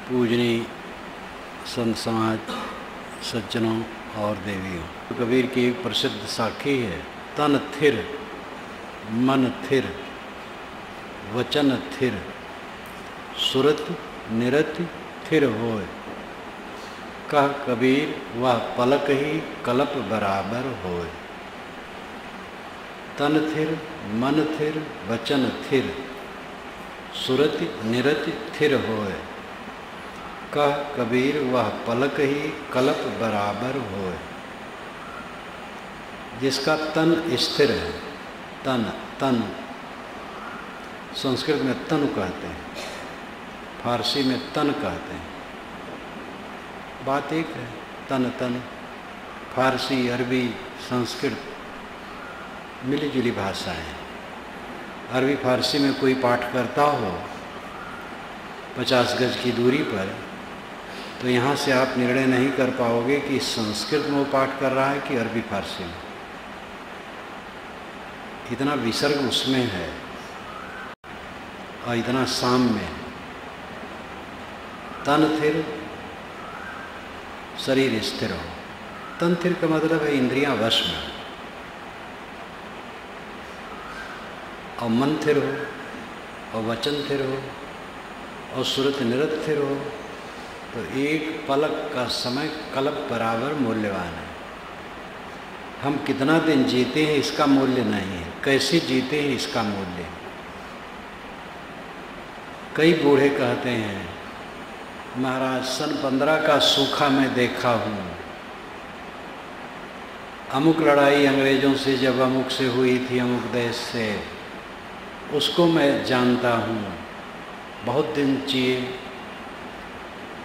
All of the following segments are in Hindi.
पूजनीय संत समाज, सज्जनों और देवियों, कबीर की एक प्रसिद्ध साखी है। तन थिर, मन थिर, वचन थिर, सुरत निरति थिर होय। कह कबीर वह पलक ही कलप बराबर होय। तन थिर, मन थिर, वचन थिर, सुरति निरति थिर होय। कह कबीर वह पलक ही कलप बराबर होय। जिसका तन स्थिर है, तन संस्कृत में तनु कहते हैं, फारसी में तन कहते हैं। बात एक है, तन फारसी, अरबी, संस्कृत मिली जुली भाषाएं हैं। अरबी फारसी में कोई पाठ करता हो 50 गज की दूरी पर, तो यहाँ से आप निर्णय नहीं कर पाओगे कि संस्कृत में वो पाठ कर रहा है कि अरबी फारसी में। इतना विसर्ग उसमें है और इतना साम्य है। तन थिर, शरीर स्थिर हो। तन थिर का मतलब है इंद्रियां वश में, और मन थिर हो, और वचन थिर हो, और सुरत निरत थिर हो। तो एक पलक का समय कल्प बराबर मूल्यवान है। हम कितना दिन जीते हैं इसका मूल्य नहीं है, कैसे जीते हैं इसका मूल्य है। कई बूढ़े कहते हैं, महाराज सन 15 का सूखा मैं देखा हूँ। अमुक लड़ाई अंग्रेजों से जब अमुक से हुई थी, अमुक देश से, उसको मैं जानता हूँ। बहुत दिन जिए,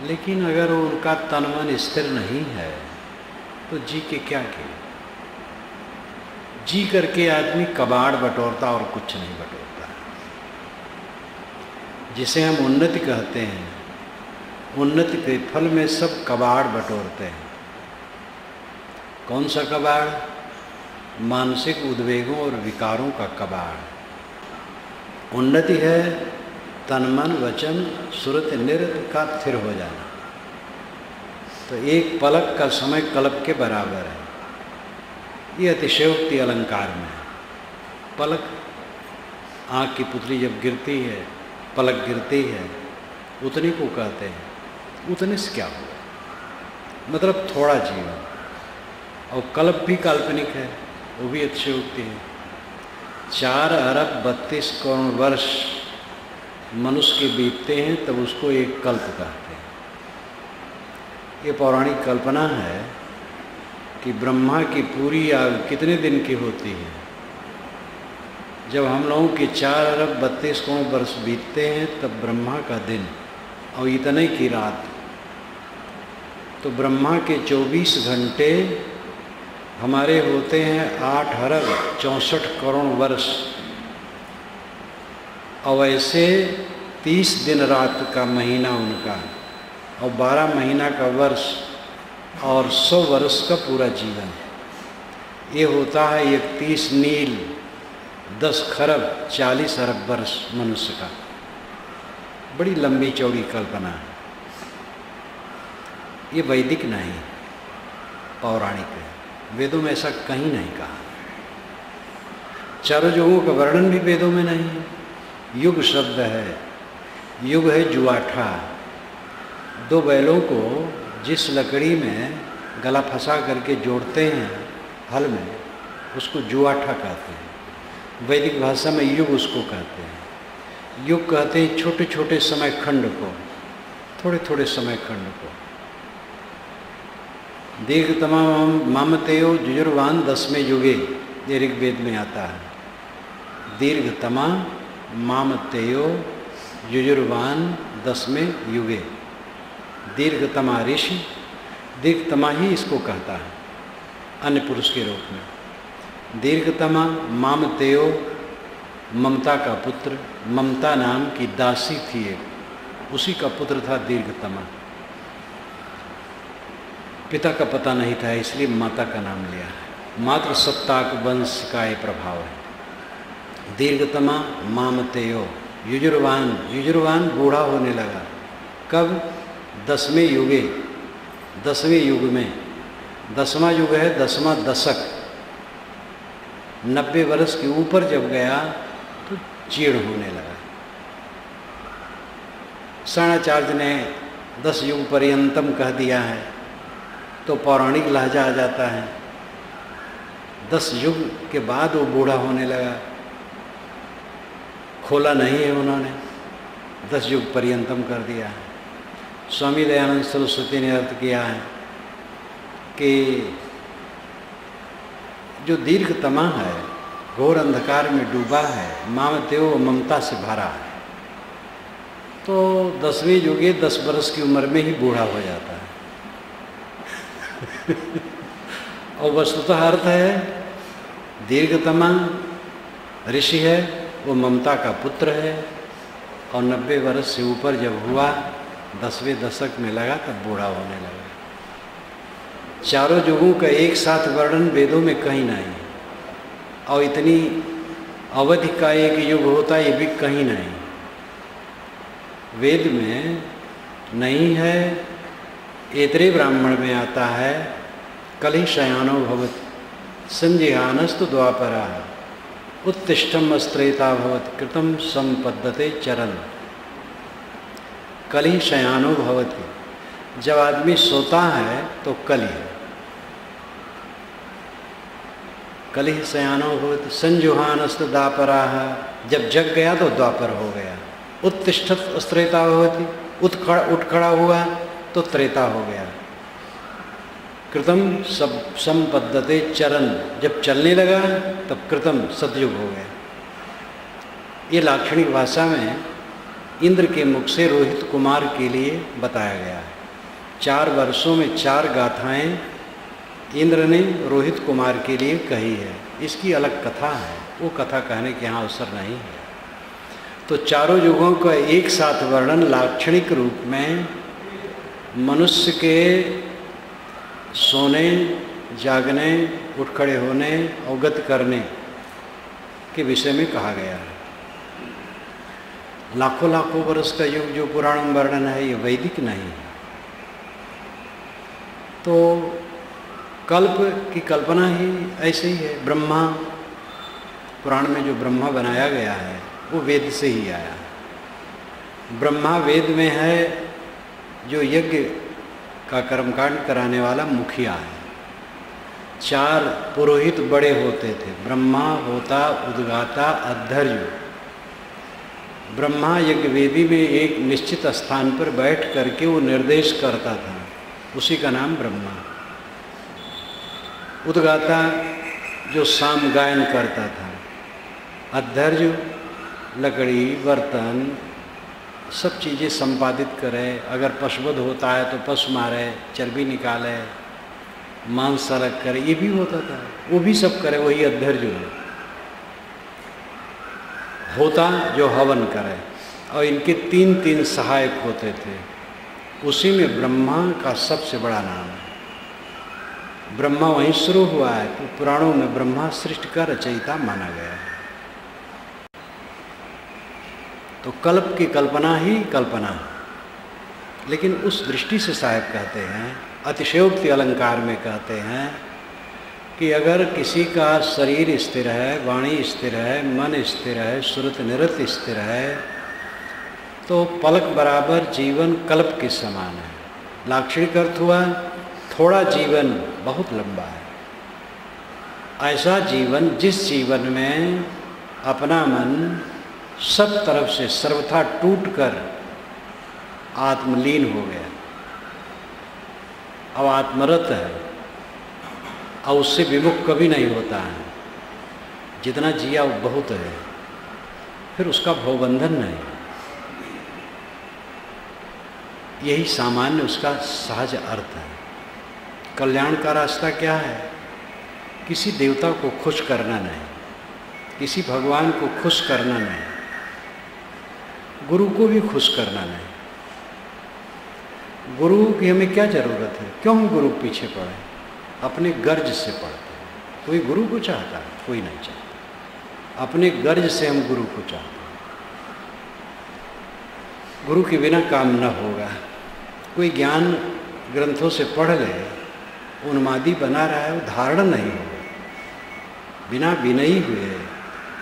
लेकिन अगर उनका तन मन स्थिर नहीं है तो जी के क्या किए। जी करके आदमी कबाड़ बटोरता और कुछ नहीं बटोरता। जिसे हम उन्नति कहते हैं, उन्नति के फल में सब कबाड़ बटोरते हैं। कौन सा कबाड़? मानसिक उद्वेगों और विकारों का कबाड़। उन्नति है तन मन वचन सुरत निरत का थिर हो जाना। तो एक पलक का समय कल्प के बराबर है। ये अतिशयोक्ति अलंकार में है। पलक, आँख की पुतली जब गिरती है, पलक गिरती है, उतने को कहते हैं। उतने से क्या हुआ, मतलब थोड़ा जीवन। और कल्प भी काल्पनिक है, वो भी अतिशयोक्ति है। 4 अरब 32 करोड़ वर्ष मनुष्य के बीतते हैं, तब उसको एक कल्प कहते हैं। ये पौराणिक कल्पना है कि ब्रह्मा की पूरी आयु कितने दिन की होती है। जब हम लोगों के 4 अरब 32 करोड़ वर्ष बीतते हैं, तब ब्रह्मा का दिन और इतने की रात। तो ब्रह्मा के 24 घंटे हमारे होते हैं 8 अरब 64 करोड़ वर्ष। और ऐसे 30 दिन रात का महीना उनका, और 12 महीना का वर्ष, और 100 वर्ष का पूरा जीवन। ये होता है 31 नील 10 खरब 40 अरब वर्ष मनुष्य का। बड़ी लंबी चौड़ी कल्पना है। ये वैदिक नहीं, पौराणिक है। वेदों में ऐसा कहीं नहीं कहा। चारों युगों का वर्णन भी वेदों में नहीं है। युग शब्द है, युग है जुआठा। 2 बैलों को जिस लकड़ी में गला फंसा करके जोड़ते हैं हल में, उसको जुआठा कहते हैं। वैदिक भाषा में युग उसको कहते हैं। युग कहते हैं छोटे छोटे समय खंड को, थोड़े थोड़े समय खंड को। दीर्घतमा मामतेयो जुजुर्वान 10वें युगे, ये ऋग्वेद में आता है। दीर्घतमा मामतेयो युजुर्वान 10वें युगे। दीर्घतमा ऋषि, दीर्घतमा ही इसको कहता है अन्य पुरुष के रूप में। दीर्घतमा मामतेयो, ममता का पुत्र। ममता नाम की दासी थी एक, उसी का पुत्र था दीर्घतमा। पिता का पता नहीं था, इसलिए माता का नाम लिया है। मातृ सत्ताक वंश का ये प्रभाव है। दीर्घतमा मामतेयो युजुर्वान बूढ़ा होने लगा। कब? 10वें युगे, 10वें युग में। 10वां युग है 10वां दशक। 90 वर्ष के ऊपर जब गया तो जीर्ण होने लगा। शरणाचार्य ने 10 युग पर्यंतम कह दिया है तो पौराणिक लहजा आ जाता है। 10 युग के बाद वो बूढ़ा होने लगा। खोला नहीं है उन्होंने, 10 युग पर्यंतम कर दिया है। स्वामी दयानंद सरस्वती ने अर्थ किया है कि जो दीर्घतमा है, घोर अंधकार में डूबा है, मामतेयो ममता से भरा है, तो 10वें युगे 10 वर्ष की उम्र में ही बूढ़ा हो जाता है। और वस्तुतः अर्थ है दीर्घतमा ऋषि है, वो ममता का पुत्र है, और 90 वर्ष से ऊपर जब हुआ 10वें दशक में लगा तब बूढ़ा होने लगा। चारों युगों का एक साथ वर्णन वेदों में कहीं नहीं, और इतनी अवधि का एक युग होता ये भी कहीं नहीं, वेद में नहीं है। ऐतरेय ब्राह्मण में आता है कलि शयानो भवति संजिहानस्तु द्वापरा उत्तिष्ठम अस्त्रेता भवति कृतम संपद्यते चरण। कलि शयानो भवति, जब आदमी सोता है तो कलि, कलि शयानो भवति संजुहानस्तु द्वापरा, जब जग गया तो द्वापर हो गया। उत्तिष्ठत अस्त्रेता भवति, उठ खड़ा हुआ तो त्रेता हो गया। कृतम सब संपद्यते चरण, जब चलने लगा तब कृतम सतयुग हो गया। ये लाक्षणिक भाषा में इंद्र के मुख से रोहित कुमार के लिए बताया गया है। 4 वर्षों में 4 गाथाएं इंद्र ने रोहित कुमार के लिए कही है। इसकी अलग कथा है, वो कथा कहने के यहाँ अवसर नहीं है। तो चारों युगों का एक साथ वर्णन लाक्षणिक रूप में मनुष्य के सोने, जागने, उठ खड़े होने, अवगत करने के विषय में कहा गया है। लाखों लाखों वर्ष का युग जो पुराण में वर्णन है ये वैदिक नहीं है। तो कल्प की कल्पना ही ऐसे ही है। ब्रह्मा, पुराण में जो ब्रह्मा बनाया गया है वो वेद से ही आया। ब्रह्मा वेद में है जो यज्ञ का कर्मकांड कराने वाला मुखिया है। 4 पुरोहित बड़े होते थे, ब्रह्मा, होता, उद्गाता, अद्धर्य। ब्रह्मा यज्ञ वेदी में एक निश्चित स्थान पर बैठ करके वो निर्देश करता था, उसी का नाम ब्रह्मा। उद्गाता जो साम गायन करता था। अद्धर्य लकड़ी, बर्तन, सब चीज़ें संपादित करे। अगर पशुवध होता है तो पशु मारे, चर्बी निकाले, मांस अलग करे, ये भी होता था। वो भी सब करे, वही अद्धर्य है। होता जो हवन करे, और इनके 3 सहायक होते थे। उसी में ब्रह्मा का सबसे बड़ा नाम है। ब्रह्मा वहीं शुरू हुआ है, तो पुराणों में ब्रह्मा सृष्टि का रचयिता माना गया है। तो कल्प की कल्पना ही कल्पना है। लेकिन उस दृष्टि से साहब कहते हैं, अतिशयोक्ति अलंकार में कहते हैं कि अगर किसी का शरीर स्थिर है, वाणी स्थिर है, मन स्थिर है, श्रुत निरत स्थिर है, तो पलक बराबर जीवन कल्प के समान है। लाक्षणिक अर्थ हुआ थोड़ा जीवन बहुत लंबा है। ऐसा जीवन जिस जीवन में अपना मन सब तरफ से सर्वथा टूटकर आत्मलीन हो गया, अब आत्मरत है, और उससे विमुख कभी नहीं होता है। जितना जिया वो बहुत है, फिर उसका भवबंधन नहीं। यही सामान्य उसका सहज अर्थ है। कल्याण का रास्ता क्या है? किसी देवता को खुश करना नहीं, किसी भगवान को खुश करना नहीं, गुरु को भी खुश करना नहीं। गुरु की हमें क्या जरूरत है? क्यों हम गुरु पीछे पड़े? अपने गर्ज से पढ़ते हैं। कोई गुरु को चाहता है? कोई नहीं चाहता। अपने गर्ज से हम गुरु को चाहते हैं। गुरु के बिना काम न होगा। कोई ज्ञान ग्रंथों से पढ़ ले, उन्मादी बना रहा है, वो धारण नहीं होगा। बिना विनयी हुए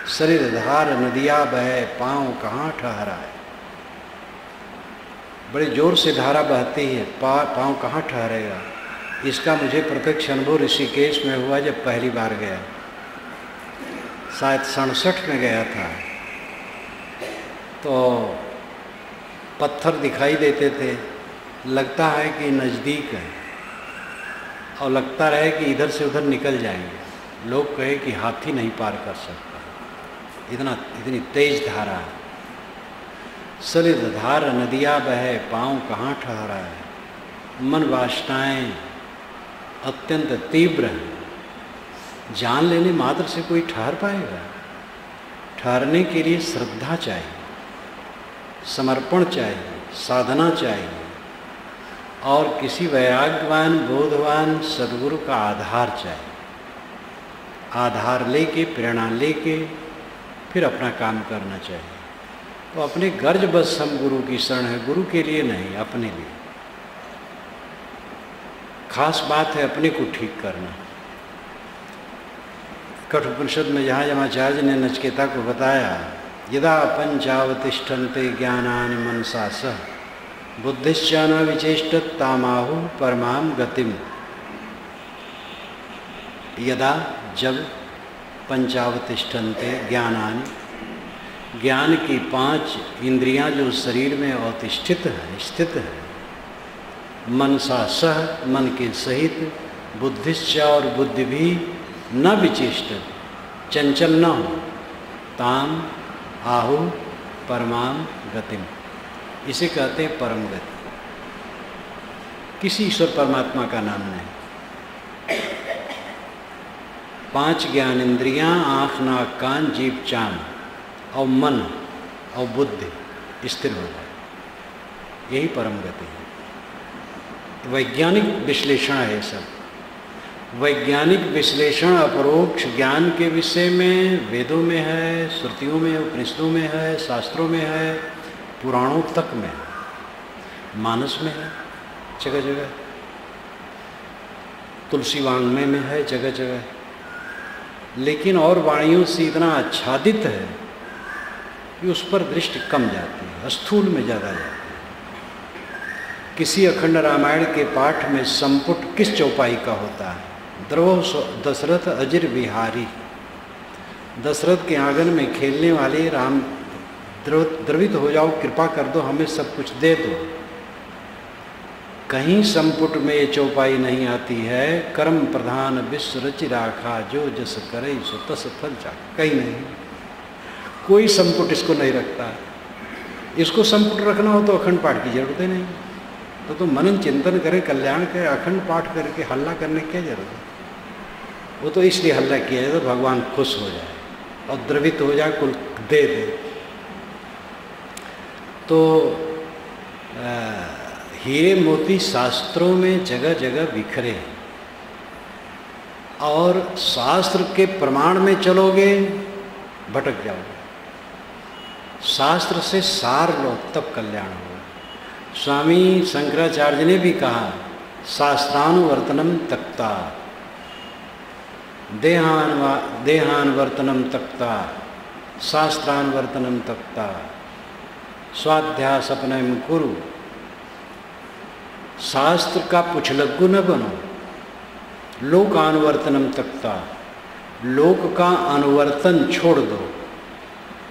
शरीर धार नदिया बहे, पाँव कहाँ ठहराए। बड़े जोर से धारा बहती है, पाँव कहाँ ठहरेगा। इसका मुझे प्रत्यक्ष अनुभव ऋषिकेश में हुआ जब पहली बार गया, शायद 67 में गया था। तो पत्थर दिखाई देते थे, लगता है कि नज़दीक है और लगता रहे कि इधर से उधर निकल जाएंगे। लोग कहे कि हाथी नहीं पार कर सकता, इतनी तेज धारा है। सलिल धार नदिया बहे, पाँव कहाँ ठहरा है। मन वासनाएं अत्यंत तीव्र हैं। जान लेने मात्र से कोई ठहर पाएगा। ठहरने के लिए श्रद्धा चाहिए, समर्पण चाहिए, साधना चाहिए और किसी वैराग्यवान बोधवान सद्गुरु का आधार चाहिए। आधार लेके, प्रेरणा लेके फिर अपना काम करना चाहिए। तो अपने गर्ज बस हम गुरु की शरण है, गुरु के लिए नहीं, अपने लिए। खास बात है अपने को ठीक करना। कठोपनिषद में जहाँ यमाचार्य ने नचिकेता को बताया, यदा पंचावतिष्ठन्ते ज्ञानानि मनसा सह बुद्धिश्च न विचेष्टत् तामाहु परमाम गतिम। यदा, जब पंचावतिष्ठन्ते ज्ञानानि, ज्ञान की 5 इंद्रियां जो शरीर में अवतिष्ठित हैं, स्थित हैं, मनसा सह, मन के सहित, बुद्धिश्च और बुद्धि भी न विचेष्ट, चंचल न हो, ताम आहु परमाम गतिम, इसे कहते हैं परम गति। किसी ईश्वर परमात्मा का नाम नहीं। 5 ज्ञान इंद्रियां, आँख नाक कान जीभ चाम और मन और बुद्धि स्थिर हो जाए, यही परम गति है। वैज्ञानिक विश्लेषण है सब। वैज्ञानिक विश्लेषण अपरोक्ष ज्ञान के विषय में वेदों में है, श्रुतियों में, उपनिषदों में है, शास्त्रों में है, पुराणों तक में है, मानस में है, जगह जगह, तुलसी वाङ्मय में है, जगह जगह। लेकिन और वाणियों से इतना आच्छादित है कि उस पर दृष्टि कम जाती है, स्थूल में ज़्यादा जाती है। किसी अखंड रामायण के पाठ में संपुट किस चौपाई का होता है? द्रवो दशरथ अजिर विहारी। दशरथ के आंगन में खेलने वाले राम, द्रवित हो जाओ, कृपा कर दो, हमें सब कुछ दे दो। कहीं संपुट में ये चौपाई नहीं आती है, कर्म प्रधान विश्व रचि राखा, जो जस करे सो तस फल चाखा। कहीं नहीं, कोई संपुट इसको नहीं रखता। इसको संपुट रखना हो तो अखंड पाठ की जरूरत ही नहीं। तो मनन चिंतन करे, कल्याण करे, अखंड पाठ करके हल्ला करने की क्या जरूरत है? वो तो इसलिए हल्ला किया जाए तो भगवान खुश हो जाए और द्रवित हो जाए, कुल दे दे। तो हीरे मोती शास्त्रों में जगह जगह बिखरे हैं, और शास्त्र के प्रमाण में चलोगे भटक जाओगे। शास्त्र से सार लो तब कल्याण होगा। स्वामी शंकराचार्य ने भी कहा, शास्त्रानुवर्तनम तक्ता, देहानुवर्तनम तक्ता, शास्त्रानुवर्तनम तक्ता, स्वाध्यास अपनयम कुरु। शास्त्र का पुछलग्गू न बनो। लोकानुवर्तनम तक्ता, लोक का अनुवर्तन छोड़ दो,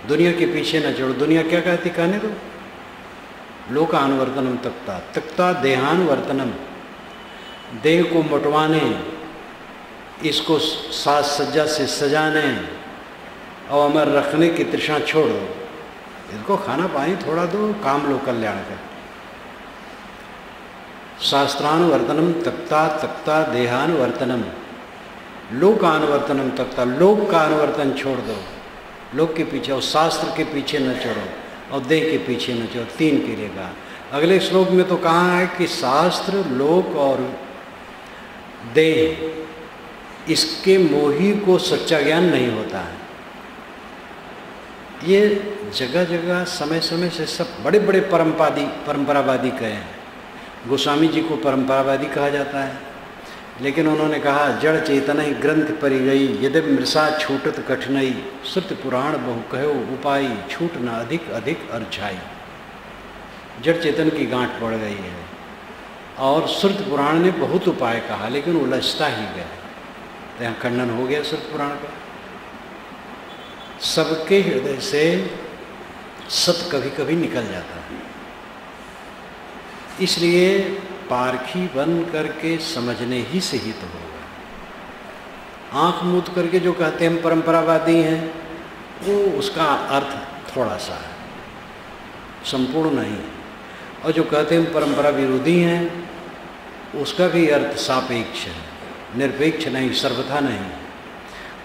दुनिया के पीछे न छोड़ो। दुनिया क्या कहती कहने दो। लोकानुवर्तनम तक्ता, तक्ता देहानुवर्तनम, देह को मोटवाने, इसको साज सज्जा से सजाने और अमर रखने की तृष्णा छोड़ो। इसको खाना पानी थोड़ा दो, काम लो कल्याण का। शास्त्रानुवर्तनम तक्ता, तक्ता देहानुवर्तनम, लोकानुवर्तनम तक्ता, लोक का अनुवर्तन छोड़ दो, लोक के पीछे, और शास्त्र के पीछे न चढ़ो और देह के पीछे न चढ़ो। 3 के लिए कहा। अगले श्लोक में तो कहा है कि शास्त्र, लोक और देह, इसके मोही को सच्चा ज्ञान नहीं होता है। ये जगह जगह समय समय से सब बड़े बड़े परंपरावादी कहे हैं। गोस्वामी जी को परंपरावादी कहा जाता है, लेकिन उन्होंने कहा जड़ चेतन ही ग्रंथ परी गई, यदि मृषा छूटत कठिनाई, श्रुत पुराण बहु कहो उपाय, छूट न अधिक अधिक अर्झाई। जड़ चेतन की गांठ पड़ गई है और श्रुत पुराण ने बहुत उपाय कहा, लेकिन उलझता ही गया। तो यहाँ खंडन हो गया श्रुत पुराण का। सबके हृदय से सत कभी कभी निकल जाता है, इसलिए पारखी बन करके समझने ही से ही तो होगा। आंख मूंद करके जो कहते हैं हम परंपरावादी हैं, वो उसका अर्थ थोड़ा सा है, संपूर्ण नहीं। और जो कहते हैं हम परंपरा विरोधी हैं, उसका भी अर्थ सापेक्ष है, निरपेक्ष नहीं, सर्वथा नहीं।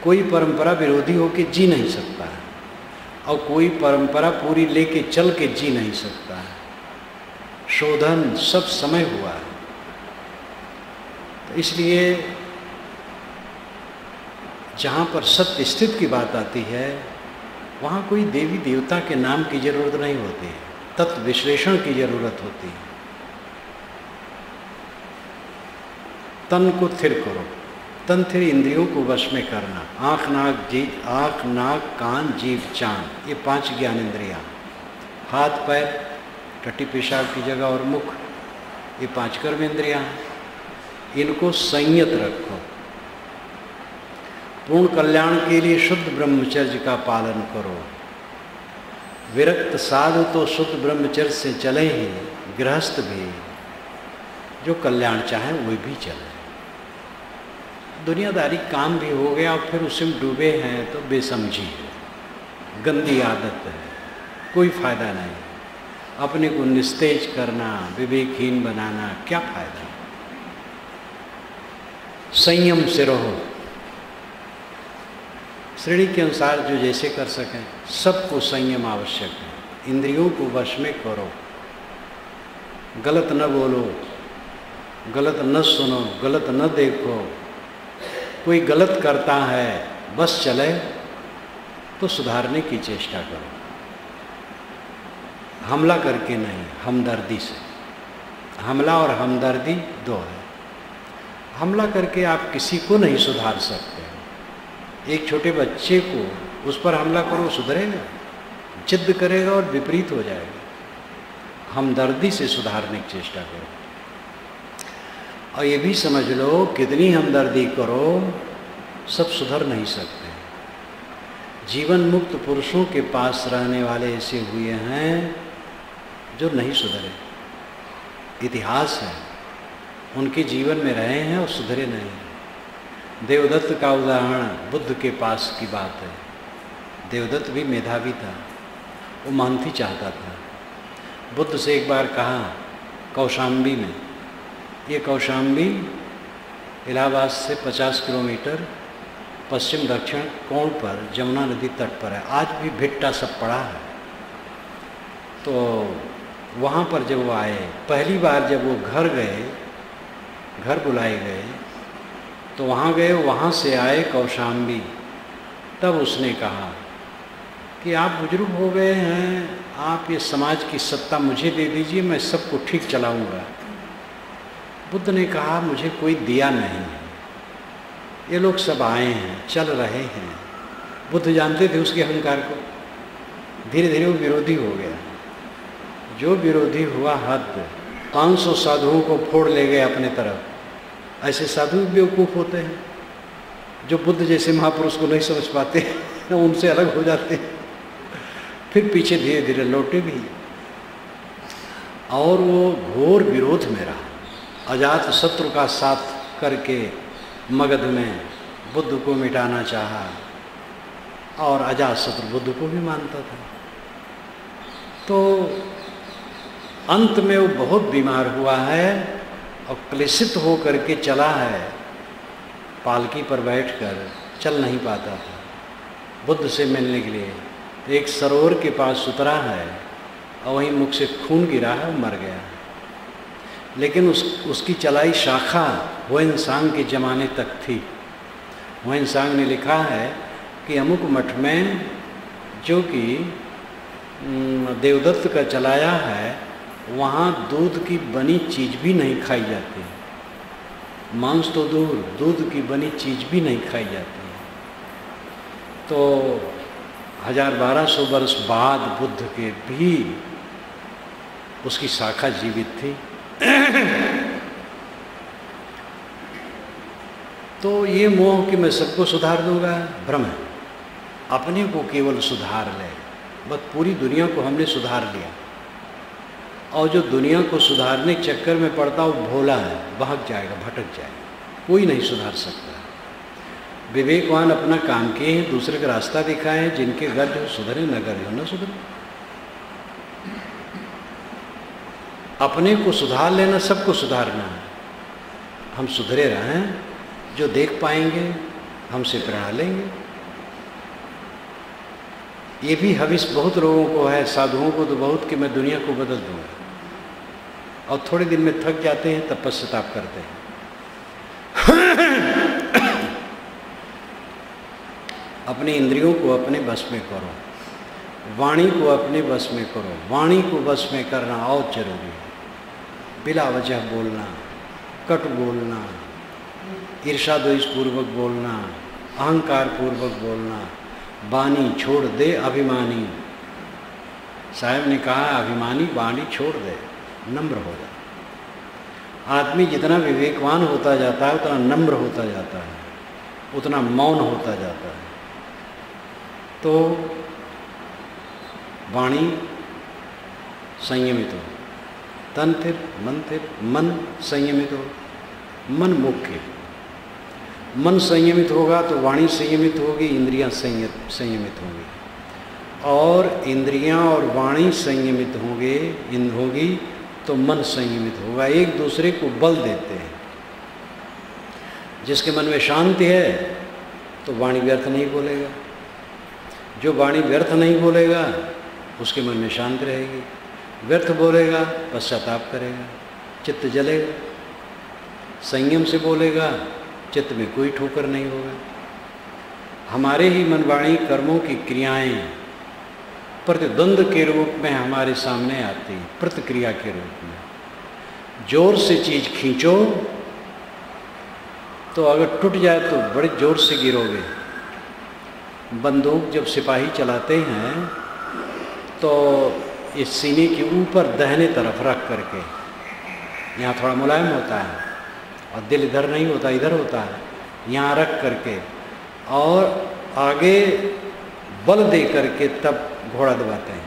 कोई परंपरा विरोधी होकर जी नहीं सकता है और कोई परंपरा पूरी लेके चल के जी नहीं सकता है। शोधन सब समय हुआ है। तो इसलिए जहाँ पर सत्य स्थित की बात आती है, वहाँ कोई देवी देवता के नाम की जरूरत नहीं होती है, तत्व विश्लेषण की जरूरत होती है। तन को थिर करो, तन थिर इंद्रियों को वश में करना। आँख नाक कान जीभ चांद, ये 5 ज्ञान इंद्रियाँ। हाथ पैर टट्टी पेशाब की जगह और मुख, ये 5 कर्म इंद्रियाँ हैं। इनको संयत रखो। पूर्ण कल्याण के लिए शुद्ध ब्रह्मचर्य का पालन करो। विरक्त साधु तो शुद्ध ब्रह्मचर्य से चले ही, गृहस्थ भी जो कल्याण चाहे वही भी चले। दुनियादारी काम भी हो गया और फिर उसमें डूबे हैं तो बेसमझी है, गंदी आदत है, कोई फायदा नहीं। अपने को निस्तेज करना, विवेकहीन बनाना, क्या फायदा। संयम से रहो, श्रेणी के अनुसार जो जैसे कर सकें। सबको संयम आवश्यक है। इंद्रियों को वश में करो, गलत न बोलो, गलत न सुनो, गलत न देखो। कोई गलत करता है बस चले तो सुधारने की चेष्टा करो, हमला करके नहीं, हमदर्दी से। हमला और हमदर्दी 2 है। हमला करके आप किसी को नहीं सुधार सकते। एक छोटे बच्चे को उस पर हमला करो, सुधरेगा? जिद करेगा और विपरीत हो जाएगा। हमदर्दी से सुधारने की चेष्टा करो। और ये भी समझ लो, कितनी हमदर्दी करो सब सुधर नहीं सकते। जीवन मुक्त पुरुषों के पास रहने वाले ऐसे हुए हैं जो नहीं सुधरे। इतिहास है, उनके जीवन में रहे हैं और सुधरे नहीं। देवदत्त का उदाहरण बुद्ध के पास की बात है। देवदत्त भी मेधावी था, वो महंती चाहता था। बुद्ध से एक बार कहा कौशाम्बी में, ये कौशाम्बी इलाहाबाद से 50 किलोमीटर पश्चिम दक्षिण कोण पर जमुना नदी तट पर है। आज भी भिट्टा सब पड़ा है। तो वहाँ पर जब वो आए, पहली बार जब वो घर गए, घर बुलाए गए, तो वहाँ गए, वहाँ से आए कौशाम्बी। तब उसने कहा कि आप बुजुर्ग हो गए हैं, आप ये समाज की सत्ता मुझे दे दीजिए, मैं सबको ठीक चलाऊँगा। बुद्ध ने कहा मुझे कोई दिया नहीं, ये लोग सब आए हैं, चल रहे हैं। बुद्ध जानते थे उसके अहंकार को। धीरे धीरे वो विरोधी हो गया। जो विरोधी हुआ हद, 500 साधुओं को फोड़ ले गए अपने तरफ। ऐसे साधु बेवकूफ़ होते हैं जो बुद्ध जैसे महापुरुष को नहीं समझ पाते, उनसे अलग हो जाते हैं। फिर पीछे धीरे धीरे लौटे भी, और वो घोर विरोध में रहा। अजात शत्रु का साथ करके मगध में बुद्ध को मिटाना चाहा, और अजात शत्रु बुद्ध को भी मानता था। तो अंत में वो बहुत बीमार हुआ है और क्लेशित हो करके चला है। पालकी पर बैठकर चल नहीं पाता था। बुद्ध से मिलने के लिए एक सरोवर के पास उतरा है और वहीं मुख से खून गिरा है, मर गया। लेकिन उसकी चलाई शाखा हुएनसांग के ज़माने तक थी। हुएनसांग ने लिखा है कि अमुक मठ में जो कि देवदत्त का चलाया है, वहाँ दूध की बनी चीज़ भी नहीं खाई जाती। मांस तो दूर, दूध की बनी चीज़ भी नहीं खाई जाती। तो 1200 वर्ष बाद बुद्ध के भी उसकी शाखा जीवित थी। तो ये मोह कि मैं सबको सुधार दूंगा, भ्रम है। अपने को केवल सुधार ले, बस पूरी दुनिया को हमने सुधार लिया। और जो दुनिया को सुधारने के चक्कर में पड़ता वो भोला है, भाग जाएगा, भटक जाएगा, कोई नहीं सुधार सकता। विवेकवान अपना काम किए हैं, दूसरे का रास्ता दिखाए हैं, जिनके गर्ज हो सुधरे, न गर्ज हो न सुधरे। अपने को सुधार लेना, सबको सुधारना है। हम सुधरे रहें, जो देख पाएंगे हमसे प्रेरणा लेंगे। ये भी हविस बहुत लोगों को है, साधुओं को तो बहुत, कि मैं दुनिया को बदल दूंगा, और थोड़े दिन में थक जाते हैं, तब पश्चाताप करते हैं। अपनी इंद्रियों को अपने बस में करो, वाणी को अपने बस में करो। वाणी को बस में करना और जरूरी है। बिला वजह बोलना, कट बोलना, ईर्षा द्वेष पूर्वक बोलना, अहंकार पूर्वक बोलना, वाणी छोड़ दे अभिमानी। साहब ने कहा अभिमानी वाणी छोड़ दे, नम्र हो जाए। आदमी जितना विवेकवान होता जाता है उतना नम्र होता जाता है, उतना मौन होता जाता है। तो वाणी संयमित हो, तन थिर, मन संयमित हो। मन मुख्य, मन संयमित होगा तो वाणी संयमित होगी, इंद्रियां संयमित होंगी। और इंद्रियां और वाणी संयमित होगी तो मन संयमित होगा। एक दूसरे को बल देते हैं। जिसके मन में शांति है तो वाणी व्यर्थ नहीं बोलेगा, जो वाणी व्यर्थ नहीं बोलेगा उसके मन में शांति रहेगी। व्यर्थ बोलेगा पश्चाताप करेगा, चित्त जलेगा। संयम से बोलेगा, चित्त में कोई ठोकर नहीं होगा। हमारे ही मन वाणी कर्मों की क्रियाएं प्रतिद्वंद के रूप में हमारे सामने आती, प्रतिक्रिया के रूप में। जोर से चीज खींचो तो अगर टूट जाए तो बड़े जोर से गिरोगे। बंदूक जब सिपाही चलाते हैं तो इस सीने के ऊपर दाहिने तरफ रख करके, यहाँ थोड़ा मुलायम होता है और दिल इधर नहीं होता, इधर होता है, यहाँ रख करके और आगे बल दे करके तब घोड़ा दबाते हैं।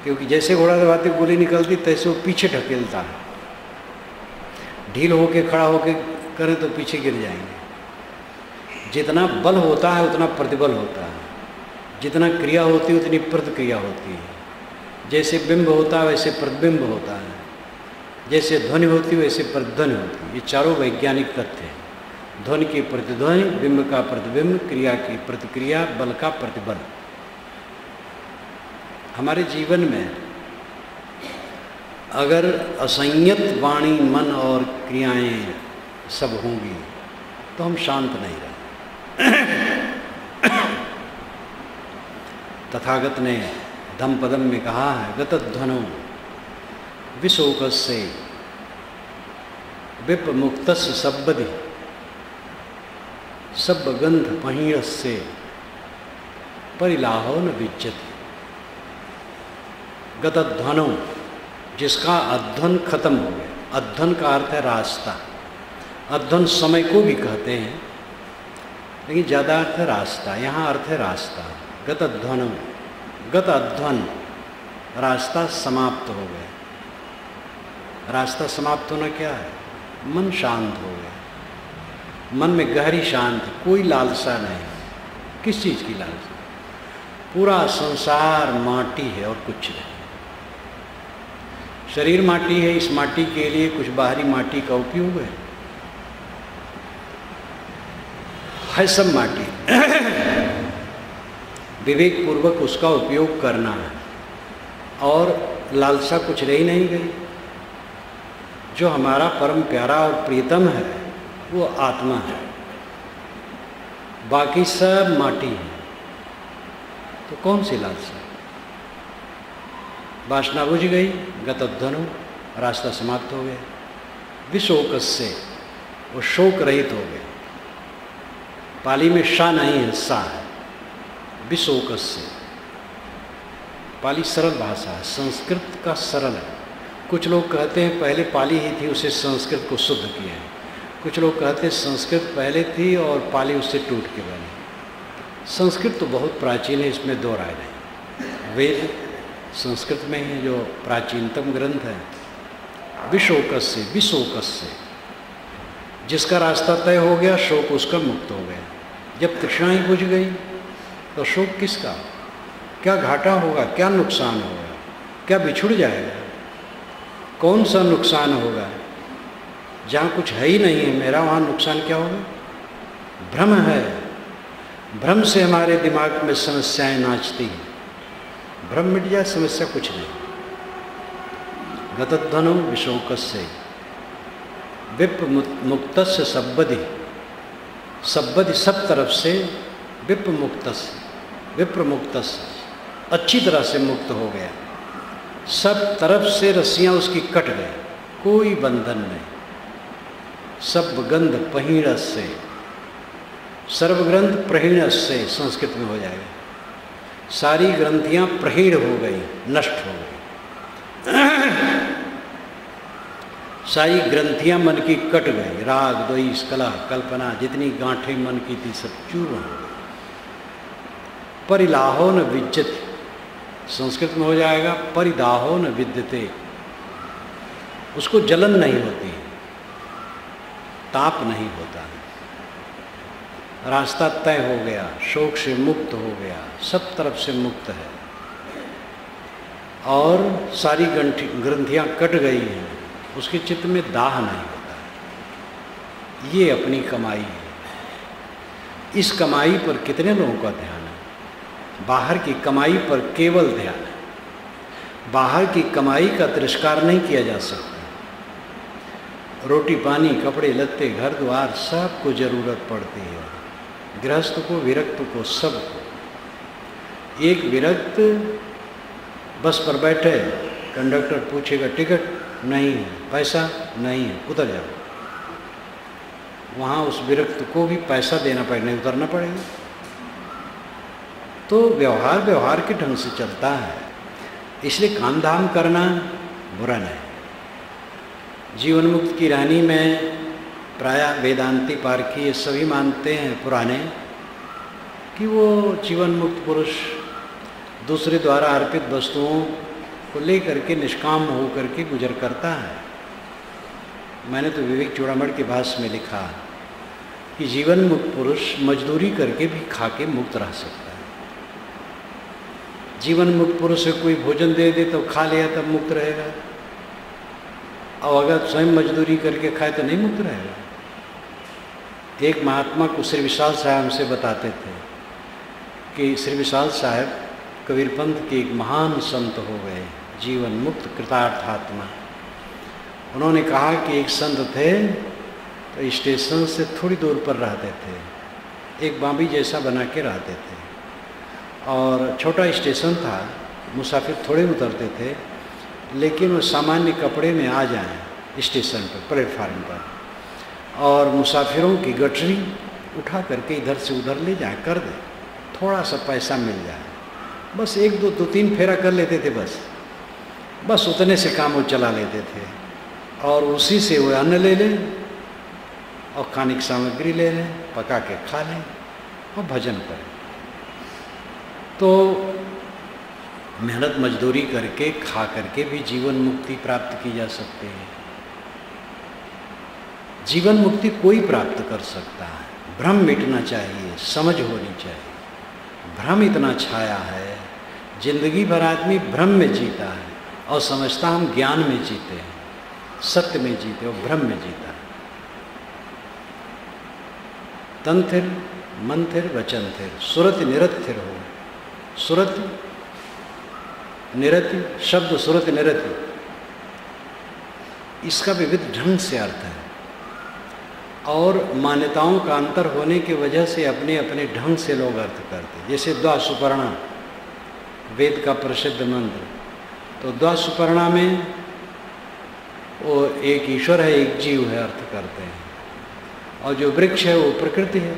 क्योंकि जैसे घोड़ा दबाते गोली निकलती तैसे वो पीछे ढकेलता है। ढील होके खड़ा होके करें तो पीछे गिर जाएंगे। जितना बल होता है उतना प्रतिबल होता है, जितना क्रिया होती है उतनी प्रतिक्रिया होती है। जैसे बिंब होता है वैसे प्रतिबिंब होता है, जैसे ध्वनि होती है वैसे प्रतिध्वनि होती है। ये चारों वैज्ञानिक तथ्य हैं। ध्वनि की प्रतिध्वनि, बिंब का प्रतिबिंब, क्रिया की प्रतिक्रिया, बल का प्रतिबल। हमारे जीवन में अगर असंयत वाणी, मन और क्रियाएं सब होंगी तो हम शांत नहीं रहे। तथागत ने धम्मपदम में कहा है, गतध्वनो विशोकस्य विपमुक्तस्य सब्बदि सब्बगंध पहीणस्य परिलाहो न विच्यति। गतध्वनो, जिसका अध्वन खत्म हो गया। अध्वन का अर्थ है रास्ता। अध्वन समय को भी कहते हैं, लेकिन ज़्यादा अर्थ है रास्ता। यहाँ अर्थ है रास्ता। गतध्वनो, गत अध्वन, रास्ता समाप्त हो गया। रास्ता समाप्त होना क्या है? मन शांत हो गया। मन में गहरी शांति, कोई लालसा नहीं। किस चीज़ की लालसा? पूरा संसार माटी है और कुछ नहीं। शरीर माटी है, इस माटी के लिए कुछ बाहरी माटी का उपयोग है सब माटी। विवेक पूर्वक उसका उपयोग करना है और लालसा कुछ रही नहीं गई। जो हमारा परम प्यारा और प्रीतम है वो आत्मा है, बाकी सब माटी है। तो कौन सी लालसा? वासना बुझ गई, गतध्वनु, रास्ता समाप्त हो गया। विशोकस्य, वो शोक रहित हो गए। पाली में शा नहीं है, सा है। विशोकस्य, पाली सरल भाषा है, संस्कृत का सरल है। कुछ लोग कहते हैं पहले पाली ही थी, उसे संस्कृत को शुद्ध किया है। कुछ लोग कहते हैं संस्कृत पहले थी और पाली उससे टूट के बनी। संस्कृत तो बहुत प्राचीन है, इसमें दो राय नहीं। वेद संस्कृत में ही जो प्राचीनतम ग्रंथ है। विशोकस्य, विशोकस्य, जिसका रास्ता तय हो गया, शोक उसका मुक्त हो गया। जब तृष्णा ही बुझ गई तो शोक किसका? क्या घाटा होगा, क्या नुकसान होगा, क्या बिछुड़ जाएगा? कौन सा नुकसान होगा? जहाँ कुछ है ही नहीं है मेरा, वहाँ नुकसान क्या होगा? भ्रम है। भ्रम से हमारे दिमाग में समस्याएं नाचती हैं। भ्रम मिट जाए, समस्या कुछ नहीं। गतध्वनु विशोकस्य, विप्र मुक्तस्य सब्बदि, सब्बदि सब तरफ से, विप्र मुक्तस्य, विप्र मुक्तस्य, अच्छी तरह से मुक्त हो गया। सब तरफ से रस्सियाँ उसकी कट गई, कोई बंधन नहीं। सब गंध पहिणस्य, सर्वग्रंथ प्रहीणस्य संस्कृत में हो जाएगा। सारी ग्रंथियाँ प्रहीण हो गई, नष्ट हो गई। सारी ग्रंथियाँ मन की कट गई। राग, द्वेष, कलह, कल्पना, जितनी गांठें मन की थी सब चूर्ण हो गई। परिलाहो न विद्यते, संस्कृत में हो जाएगा परिदाहो न विद्यते, उसको जलन नहीं होती, ताप नहीं होता। रास्ता तय हो गया, शोक से मुक्त हो गया, सब तरफ से मुक्त है और सारी ग्रंथियाँ कट गई हैं, उसके चित्त में दाह नहीं होता। ये अपनी कमाई है। इस कमाई पर कितने लोगों का ध्यान है? बाहर की कमाई पर केवल ध्यान है। बाहर की कमाई का तिरस्कार नहीं किया जा सकता। रोटी पानी, कपड़े लत्ते, घर द्वार, सबको जरूरत पड़ती है। गृहस्थ को, विरक्त को, सबको। एक विरक्त बस पर बैठे, कंडक्टर पूछेगा टिकट नहीं है, पैसा नहीं है, उतर जाओ। वहाँ उस विरक्त को भी पैसा देना पड़ेगा, नहीं उतरना पड़ेगा। तो व्यवहार व्यवहार के ढंग से चलता है। इसलिए काम धाम करना बुरा नहीं। जीवन मुक्त की रानी में प्रायः वेदांती, पारखी ये सभी मानते हैं पुराने कि वो जीवन मुक्त पुरुष दूसरे द्वारा अर्पित वस्तुओं को लेकर के निष्काम हो करके गुजर करता है। मैंने तो विवेक चूड़ामणि के भाष्य में लिखा कि जीवन मुक्त पुरुष मजदूरी करके भी खा के मुक्त रह सकता है। जीवन मुक्त पुरुष से कोई भोजन दे दे तो खा लिया तब मुक्त रहेगा, और अगर स्वयं मजदूरी करके खाए तो नहीं मुक्त रहेगा। एक महात्मा को श्री विशाल साहब हमसे बताते थे कि श्री विशाल साहब कबीरपंथ के एक महान संत हो गए, जीवन मुक्त कृतार्थात्मा। उन्होंने कहा कि एक संत थे तो स्टेशन से थोड़ी दूर पर रहते थे, एक बांबी जैसा बना के रहते थे और छोटा स्टेशन था, मुसाफिर थोड़े उतरते थे, लेकिन वो सामान्य कपड़े में आ जाएं स्टेशन पर, प्लेटफार्म पर, और मुसाफिरों की गठरी उठा करके इधर से उधर ले जाए, कर दे, थोड़ा सा पैसा मिल जाए। बस एक दो तीन फेरा कर लेते थे, बस उतने से काम वो चला लेते थे और उसी से वो अन्न ले लें और खाने की सामग्री ले लें, पका के खा लें और भजन करें। तो मेहनत मजदूरी करके खा करके भी जीवन मुक्ति प्राप्त की जा सकती है। जीवन मुक्ति कोई प्राप्त कर सकता है। भ्रम मिटना चाहिए, समझ होनी चाहिए। भ्रम इतना छाया है, जिंदगी भर आदमी भ्रम में जीता है और समझता हम ज्ञान में जीते हैं, सत्य में जीते और भ्रम में जीता है। तन थिर, मन थिर, वचन थिर, सुरत निरत थिर हो। सुरत निरति, शब्द सुरत निरति, इसका विविध ढंग से अर्थ है और मान्यताओं का अंतर होने की वजह से अपने अपने ढंग से लोग अर्थ करते। जैसे द्वा सुपर्णा, वेद का प्रसिद्ध मंत्र। तो द्वासुपर्णा में वो एक ईश्वर है, एक जीव है अर्थ करते हैं, और जो वृक्ष है वो प्रकृति है।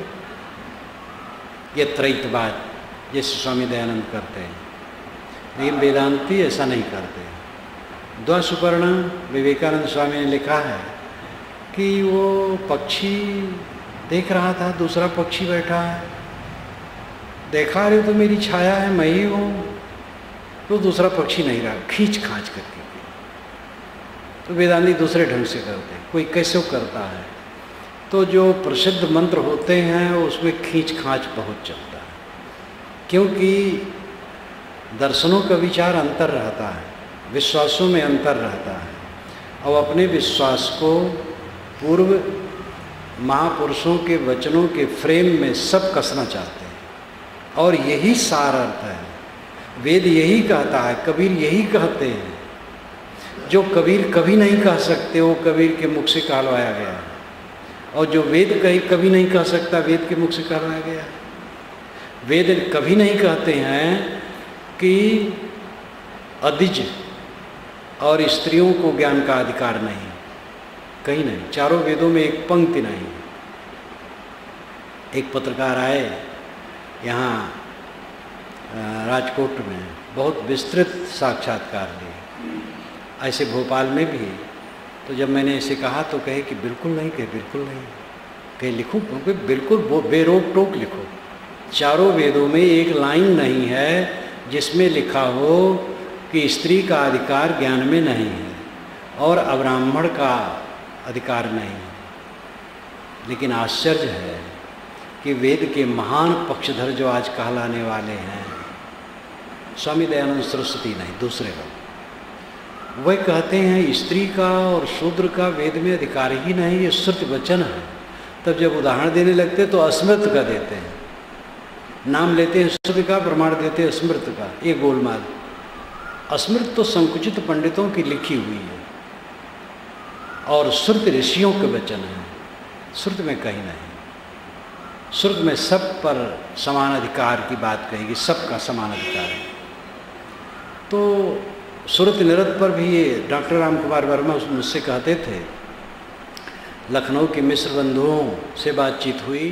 ये त्रैतवाद जैसे स्वामी दयानंद करते हैं, लेकिन वेदांती ऐसा नहीं करते। द्वासुपर्णा विवेकानंद स्वामी ने लिखा है कि वो पक्षी देख रहा था, दूसरा पक्षी बैठा है, देखा अरे तो मेरी छाया है, मैं ही हूँ, तो दूसरा पक्षी नहीं रहा, खींच खांच करके। तो वेदांती दूसरे ढंग से करते हैं, कोई कैसे करता है। तो जो प्रसिद्ध मंत्र होते हैं उसमें खींच खांच बहुत चलता है, क्योंकि दर्शनों का विचार अंतर रहता है, विश्वासों में अंतर रहता है, और अपने विश्वास को पूर्व महापुरुषों के वचनों के फ्रेम में सब कसना चाहते हैं, और यही सार अर्थ है। वेद यही कहता है, कबीर यही कहते हैं। जो कबीर कभी नहीं कह सकते वो कबीर के मुख से कहलवाया गया, और जो वेद कभी नहीं कह सकता वेद के मुख से कहलवाया गया। वेद कभी नहीं कहते हैं कि अधिज और स्त्रियों को ज्ञान का अधिकार नहीं, कहीं नहीं, चारों वेदों में एक पंक्ति नहीं। एक पत्रकार आए यहाँ राजकोट में, बहुत विस्तृत साक्षात्कार लिए, ऐसे भोपाल में भी। तो जब मैंने इसे कहा तो कहे कि बिल्कुल नहीं, कहे बिल्कुल नहीं, कहे लिखो, बिल्कुल बेरोक टोक लिखो। चारों वेदों में एक लाइन नहीं है जिसमें लिखा हो कि स्त्री का अधिकार ज्ञान में नहीं है और अब्राह्मण का अधिकार नहीं है। लेकिन आश्चर्य है कि वेद के महान पक्षधर जो आज कहलाने वाले हैं, स्वामी दयानंद सरस्वती नहीं, दूसरे लोग, वह कहते हैं स्त्री का और शूद्र का वेद में अधिकार ही नहीं, ये श्रुति वचन है। तब जब उदाहरण देने लगते तो अस्मृत का देते हैं, नाम लेते हैं श्रुति का, प्रमाण देते हैं स्मृत का। ये गोलमाल। अस्मृत तो संकुचित पंडितों की लिखी हुई है, और श्रुति ऋषियों के वचन है, श्रुति में कहीं नहीं। श्रुति में सब पर समान अधिकार की बात कहेगी, सबका समान अधिकार है। तो श्रुति निरत पर भी ये डॉक्टर राम कुमार वर्मा मुझसे कहते थे, लखनऊ के मिश्र बंधुओं से बातचीत हुई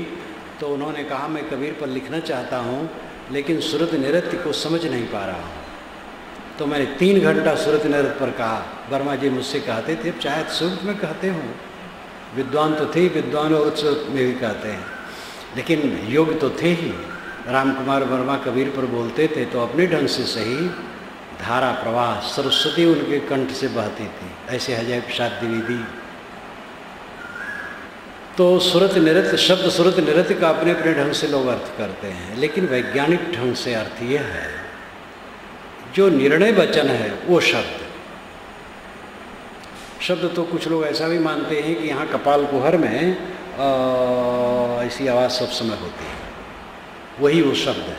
तो उन्होंने कहा मैं कबीर पर लिखना चाहता हूँ, लेकिन श्रुति नृत्य को समझ नहीं पा रहा हूँ। तो मैंने 3 घंटा श्रुति नृत्य पर कहा। वर्मा जी मुझसे कहते थे, चाहे श्रुति में कहते हों, विद्वान तो थे, विद्वान और श्रुति में भी कहते हैं, लेकिन योग तो थे ही। राम कुमार वर्मा कबीर पर बोलते थे तो अपने ढंग से सही, धारा प्रवाह सरस्वती उनके कंठ से बहती थी, ऐसे अजय प्रसाद द्विवेदी। तो श्रुति नृत्य, शब्द श्रुति नृत्य का अपने अपने ढंग से लोग अर्थ करते हैं, लेकिन वैज्ञानिक ढंग से अर्थ यह है, जो निर्णय वचन है वो शब्द। शब्द तो कुछ लोग ऐसा भी मानते हैं कि यहाँ कपाल कुहर में ऐसी आवाज़ सब समय होती है, वही वो शब्द है,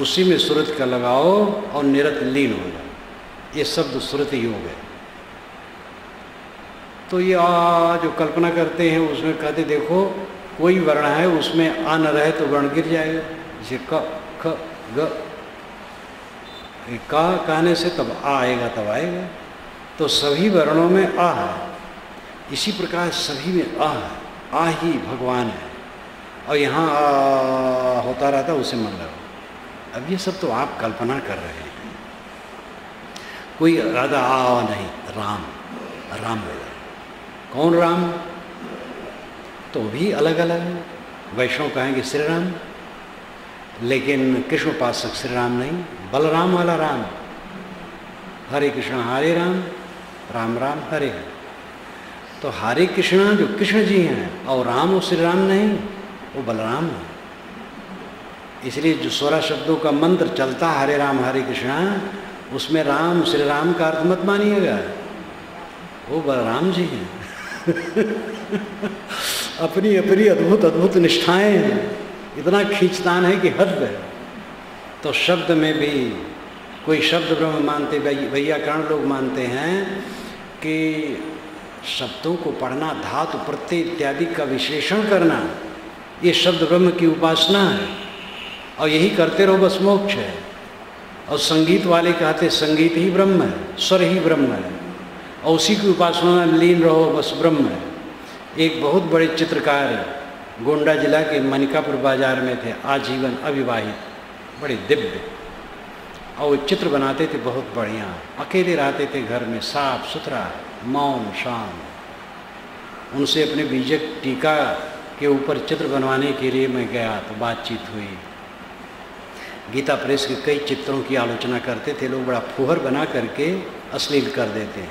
उसी में श्रुति का लगाओ और निरत लीन हो जाओ, ये शब्द श्रुति योग है। तो ये जो कल्पना करते हैं उसमें कहते देखो कोई वर्ण है उसमें आ न रहे तो वर्ण गिर जाएगा, जैसे क ख ग, का कहने से तब आ आएगा, तब आएगा। तो सभी वर्णों में आ है, इसी प्रकार सभी में आ है, आ ही भगवान है, और यहाँ आ होता रहता उसे मन लगाओ। अब ये सब तो आप कल्पना कर रहे हैं, कोई राधा आ नहीं, राम राम है। कौन राम? तो भी अलग अलग है। वैष्णव कहेंगे श्री राम, लेकिन कृष्ण उपासक श्री राम नहीं, बलराम वाला राम। हरे कृष्ण हरे राम, राम राम हरे हरे। तो हरे कृष्ण जो कृष्ण जी हैं, और राम वो श्री राम नहीं, वो बलराम है। इसलिए जो 16 शब्दों का मंत्र चलता हरे राम हरे कृष्णा, उसमें राम श्री राम का अर्थ मत मानिएगा, वो बलराम जी हैं। अपनी अपनी अद्भुत अद्भुत निष्ठाएं हैं, इतना खींचतान है कि हद है। तो शब्द में भी कोई शब्द ब्रह्म मानते, वैयाकरण लोग मानते हैं कि शब्दों को पढ़ना, धातु प्रत्यय इत्यादि का विश्लेषण करना, ये शब्द ब्रह्म की उपासना है, और यही करते रहो बस मोक्ष है। और संगीत वाले कहते संगीत ही ब्रह्म है, स्वर ही ब्रह्म है, और उसी की उपासना में लीन रहो, बस ब्रह्म है। एक बहुत बड़े चित्रकार गोंडा जिला के मनिकापुर बाजार में थे, आजीवन अविवाहित, बड़े दिव्य, और वो चित्र बनाते थे बहुत बढ़िया। अकेले रहते थे घर में, साफ सुथरा, मौन शांत। उनसे अपने बीजक टीका के ऊपर चित्र बनवाने के लिए मैं गया तो बातचीत हुई। गीता प्रेस के कई चित्रों की आलोचना करते थे लोग, बड़ा फुहर बना करके अश्लील कर देते हैं,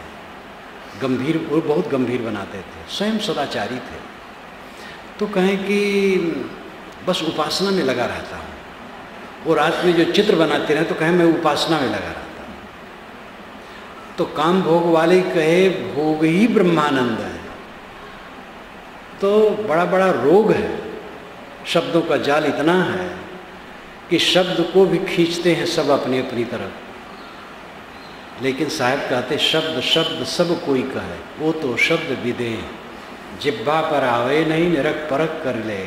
गंभीर, वो बहुत गंभीर बनाते थे, स्वयं सदाचारी थे। तो कहें कि बस उपासना में लगा रहता हूँ, और रात में जो चित्र बनाते रहे तो कहें मैं उपासना में लगा रहता हूँ। तो काम भोग वाले कहे भोग ही ब्रह्मानंद है। तो बड़ा बड़ा रोग है, शब्दों का जाल इतना है कि शब्द को भी खींचते हैं सब अपनी अपनी तरफ। लेकिन साहब कहते शब्द शब्द सब कोई कहे, वो तो शब्द विदे, जिब्बा पर आवे नहीं निरख परख कर ले।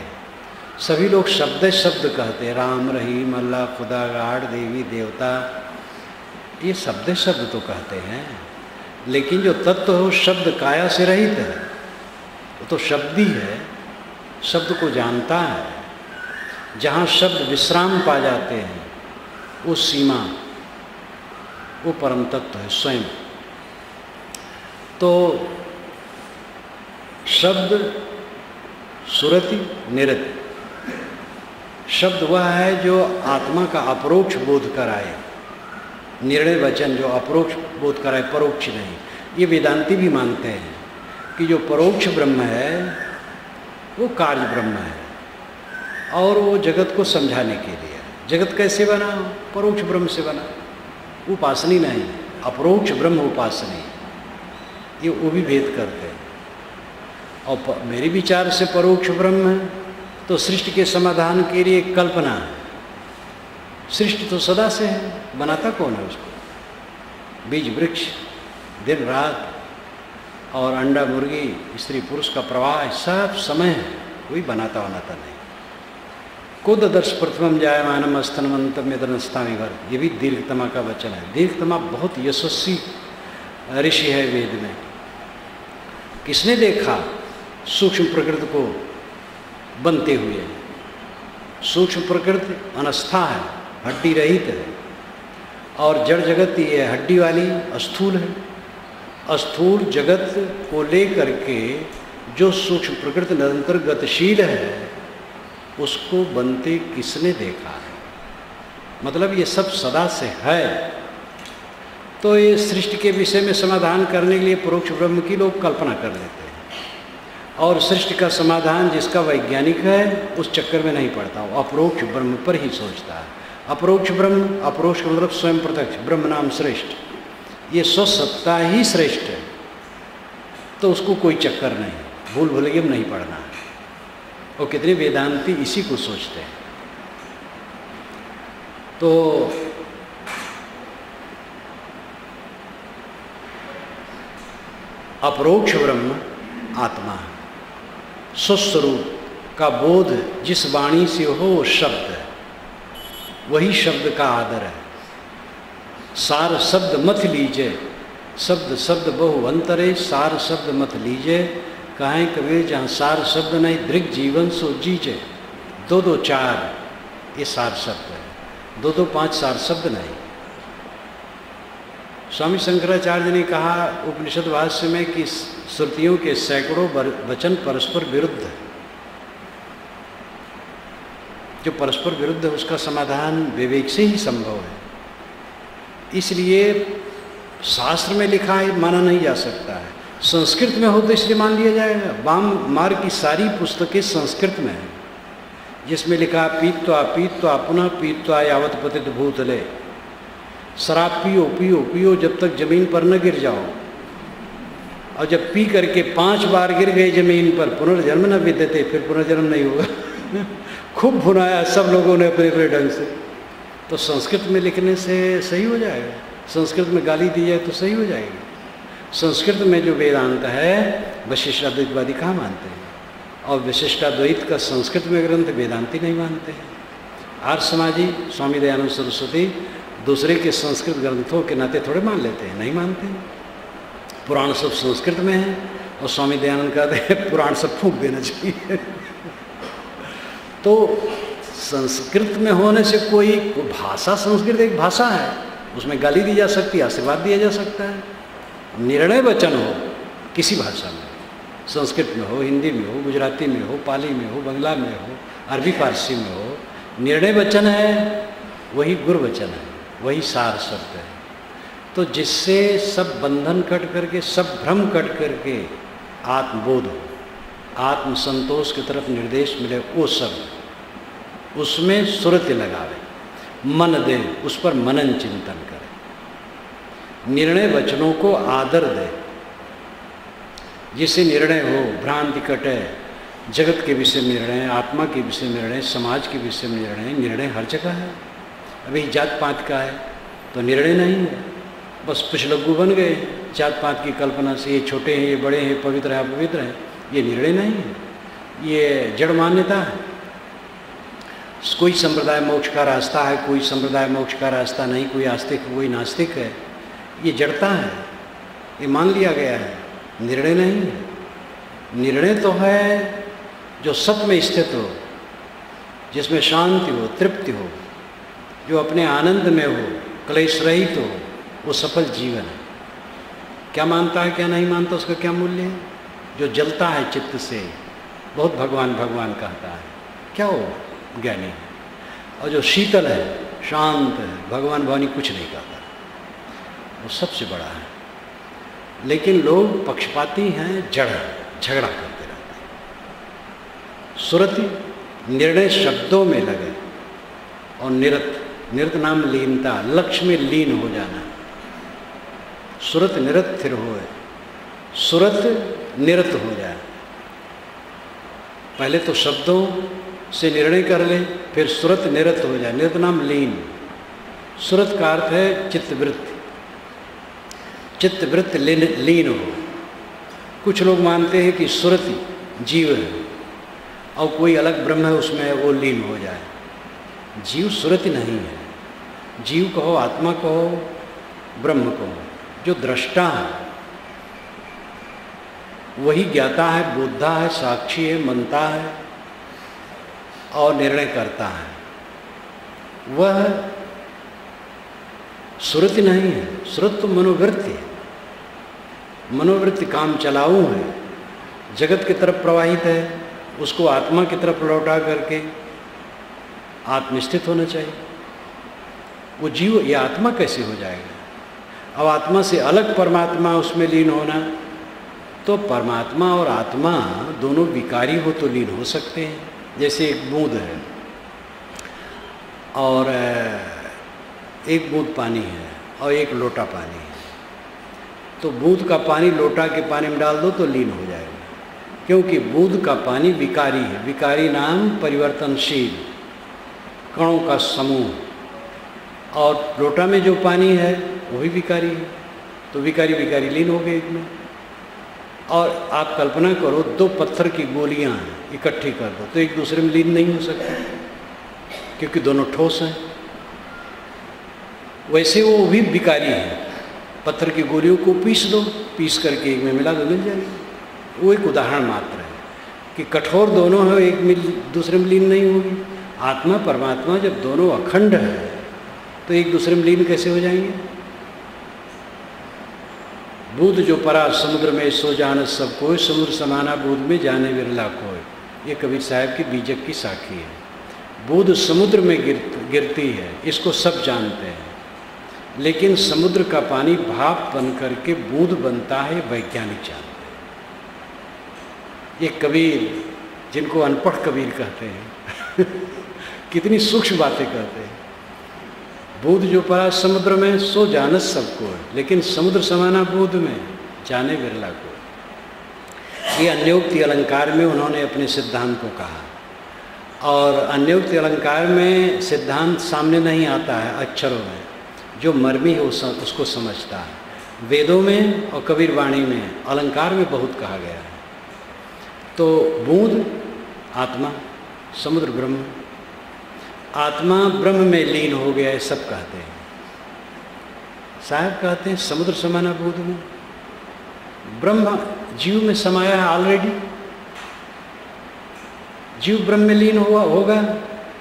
सभी लोग शब्द शब्द कहते, राम रहीम अल्लाह खुदा गाड़ देवी देवता, ये शब्द शब्द तो कहते हैं, लेकिन जो तत्व हो शब्द काया से रहित है, वो तो शब्द ही है, शब्द को जानता है। जहाँ शब्द विश्राम पा जाते हैं वो सीमा, वो परम तत्व है स्वयं। तो शब्द सुरति निरति, शब्द वह है जो आत्मा का अपरोक्ष बोध कराए, निर्णय वचन जो अपरोक्ष बोध कराए, परोक्ष नहीं। ये वेदांती भी मानते हैं कि जो परोक्ष ब्रह्म है वो कार्य ब्रह्म है, और वो जगत को समझाने के लिए। जगत कैसे बना? परोक्ष ब्रह्म से बना, उपासनी नहीं, अपरोक्ष ब्रह्म उपासनी, ये वो भी भेद करते हैं। और मेरे विचार से परोक्ष ब्रह्म है तो सृष्टि के समाधान के लिए कल्पना है। सृष्टि तो सदा से है, बनाता कौन है उसको? बीज वृक्ष, दिन रात, और अंडा मुर्गी, स्त्री पुरुष का प्रवाह, सब समय है, कोई बनाता बनाता नहीं। कोददर्श प्रथमम जायमानम अस्तनवंतम यदनस्तामि घर, ये भी दीर्घतमा का वचन है। दीर्घतमा बहुत यशस्वी ऋषि है वेद में। किसने देखा सूक्ष्म प्रकृति को बनते हुए? सूक्ष्म प्रकृति अनस्था है, हड्डी रहित है, और जड़ जगत ये हड्डी वाली स्थूल है। स्थूल जगत को लेकर के जो सूक्ष्म प्रकृति निरंतर गतिशील है, उसको बनते किसने देखा है? मतलब ये सब सदा से है। तो ये सृष्टि के विषय में समाधान करने के लिए परोक्ष ब्रह्म की लोग कल्पना कर लेते हैं, और सृष्टि का समाधान जिसका वैज्ञानिक है उस चक्कर में नहीं पड़ता, वो अपरोक्ष ब्रह्म पर ही सोचता है। अपरोक्ष ब्रह्म, अपरोक्ष मतलब स्वयं प्रत्यक्ष, ब्रह्म नाम श्रेष्ठ, ये स्वसत्ता ही श्रेष्ठ है, तो उसको कोई चक्कर नहीं, भूल भुलैया नहीं पड़ना है। और कितने वेदांती इसी को सोचते हैं। तो अपरोक्ष ब्रह्म आत्मा, स्वस्वरूप का बोध जिस वाणी से हो वो शब्द है, वही शब्द का आदर है। सार शब्द मत लीजिए, शब्द शब्द बहु अंतरे, सार शब्द मत लीजिए। कहें कबीर जहाँ सार शब्द नहीं, दृग जीवन सो जीजे। 2 2 4 ये सार शब्द है, 2 2 5 सार शब्द नहीं। स्वामी शंकराचार्य ने कहा उपनिषद भाष्य में कि श्रुतियों के सैकड़ों वचन परस्पर विरुद्ध है। जो परस्पर विरुद्ध है उसका समाधान विवेक से ही संभव है। इसलिए शास्त्र में लिखा है माना नहीं जा सकता है, संस्कृत में हो तो इसलिए मान लिया जाएगा। वाम मार्ग की सारी पुस्तकें संस्कृत में है, जिसमें लिखा पीत्वा पीत्वा पुनः पीत्वा यावत पतित भूतले। शराब पियो पियो पियो जब तक जमीन पर न गिर जाओ, और जब पी करके 5 बार गिर गए जमीन पर, पुनर्जन्म न विद्यते, फिर पुनर्जन्म नहीं होगा। खूब भुनाया सब लोगों ने अपने अपने ढंग से। तो संस्कृत में लिखने से सही हो जाएगा, संस्कृत में गाली दी जाए तो सही हो जाएगी। संस्कृत में जो वेदांत है वशिष्ठाद्वैतवादी कहाँ मानते हैं, और विशिष्टाद्वैत का संस्कृत में ग्रंथ वेदांती नहीं मानते हैं। आर्य समाजी स्वामी दयानंद सरस्वती दूसरे के संस्कृत ग्रंथों के नाते थोड़े मान लेते हैं, नहीं मानते हैं। पुराण सब संस्कृत में है और स्वामी दयानंद कहते हैं पुराण सब फूंक देना चाहिए। तो संस्कृत में होने से कोई भाषा, संस्कृत एक भाषा है, उसमें गाली दी जा सकती है, आशीर्वाद दिया जा सकता है। निर्णय वचन हो किसी भाषा में, संस्कृत में हो, हिंदी में हो, गुजराती में हो, पाली में हो, बंगला में हो, अरबी फारसी में हो, निर्णय वचन है वही गुरु वचन है, वही सार शब्द है। तो जिससे सब बंधन कट करके, सब भ्रम कट करके आत्मबोध हो, आत्म संतोष की तरफ निर्देश मिले, वो सब उसमें सुरति लगावे, मन दे, उस पर मनन चिंतन करे, निर्णय वचनों को आदर दे, जिससे निर्णय हो, भ्रांति कटे, जगत के विषय में निर्णय, आत्मा के विषय में निर्णय, समाज के विषय में निर्णय। निर्णय हर जगह है। अभी जात पात का है तो निर्णय नहीं है, बस पिछलग्गू बन गए जात पात की कल्पना से, ये छोटे हैं, ये बड़े हैं, पवित्र है, अपवित्र है, ये निर्णय नहीं है, ये जड़ मान्यता है। कोई संप्रदाय मोक्ष का रास्ता है, कोई संप्रदाय मोक्ष का रास्ता नहीं, कोई आस्तिक कोई नास्तिक है, ये जड़ता है, ये मान लिया गया है, निर्णय नहीं है। निर्णय तो है जो सत में स्थित हो, जिसमें शांति हो, तृप्ति हो, जो अपने आनंद में हो, क्लेश रहित हो, वो सफल जीवन है। क्या मानता है क्या नहीं मानता उसका क्या मूल्य है? जो जलता है चित्त से, बहुत भगवान भगवान कहता है, क्या हो ज्ञानी है। और जो शीतल है, शांत है, भगवान भवानी कुछ नहीं कहता, वो सबसे बड़ा है। लेकिन लोग पक्षपाती हैं, जड़ है, झगड़ा करते रहते हैं। सुरति निर्णय शब्दों में लगे और निरत नाम लीनता, लक्ष्य में लीन हो जाना। सुरत निरत स्थिर होए, सुरत निरत हो जाए। पहले तो शब्दों से निर्णय कर ले, फिर सुरत निरत हो जाए। निरत नाम लीन, सुरत का अर्थ है चित्तवृत्ति, चित्तवृत्ति लीन हो। कुछ लोग मानते हैं कि सुरति जीव है और कोई अलग ब्रह्म है, उसमें वो लीन हो जाए। जीव सुरति नहीं है। जीव कहो, आत्मा कहो, ब्रह्म कहो, जो दृष्टा है वही ज्ञाता है, बोधा है, साक्षी है, मनता है और निर्णय करता है। वह सुरति नहीं है। सुरत तो मनोवृत्ति है, मनोवृत्ति काम चलाऊ है, जगत की तरफ प्रवाहित है, उसको आत्मा की तरफ लौटा करके आत्मस्थित होना चाहिए। वो जीव या आत्मा कैसे हो जाएगा? अब आत्मा से अलग परमात्मा उसमें लीन होना, तो परमात्मा और आत्मा दोनों विकारी हो तो लीन हो सकते हैं। जैसे एक बूंद है और एक बूंद पानी है और एक लोटा पानी है, तो बूंद का पानी लोटा के पानी में डाल दो तो लीन हो जाएगा, क्योंकि बूंद का पानी विकारी है। विकारी नाम परिवर्तनशील कणों का समूह, और लोटा में जो पानी है वो भी विकारी है, तो विकारी विकारी लीन हो गए इसमें। और आप कल्पना करो, दो पत्थर की गोलियां इकट्ठी कर दो तो एक दूसरे में लीन नहीं हो सकते, क्योंकि दोनों ठोस हैं। वैसे वो भी विकारी है। पत्थर की गोलियों को पीस दो, पीस करके एक में मिला दो, मिल जाएगी। वो एक उदाहरण मात्र है कि कठोर दोनों है, एक में दूसरे में लीन नहीं होगी। आत्मा परमात्मा जब दोनों अखंड है तो एक दूसरे में लीन कैसे हो जाएंगे? बूंद जो परा समुद्र में सो जान सब कोई, समुद्र समाना बूंद में जाने विरला कोई। ये कबीर साहब की बीजक की साखी है। बूंद समुद्र में गिरती है, इसको सब जानते हैं, लेकिन समुद्र का पानी भाप बन करके बूंद बनता है, वैज्ञानिक जानते हैं। ये कबीर, जिनको अनपढ़ कबीर कहते हैं कितनी सूक्ष्म बातें कहते हैं। बूंद जो पड़ा समुद्र में सो जानत सबको, लेकिन समुद्र समाना बूंद में जाने बिरला को। ये अन्योक्ति अलंकार में उन्होंने अपने सिद्धांत को कहा, और अन्योक्ति अलंकार में सिद्धांत सामने नहीं आता है अक्षरों में, जो मर्मी है उसको समझता है। वेदों में और कबीर वाणी में, अलंकार में बहुत कहा गया है। तो बूंद आत्मा, समुद्र ब्रह्म, आत्मा ब्रह्म में लीन हो गया है, सब कहते हैं। साहब कहते हैं समुद्र समाना बोध में ब्रह्म जीव में समाया है ऑलरेडी। जीव ब्रह्म में लीन हुआ होगा,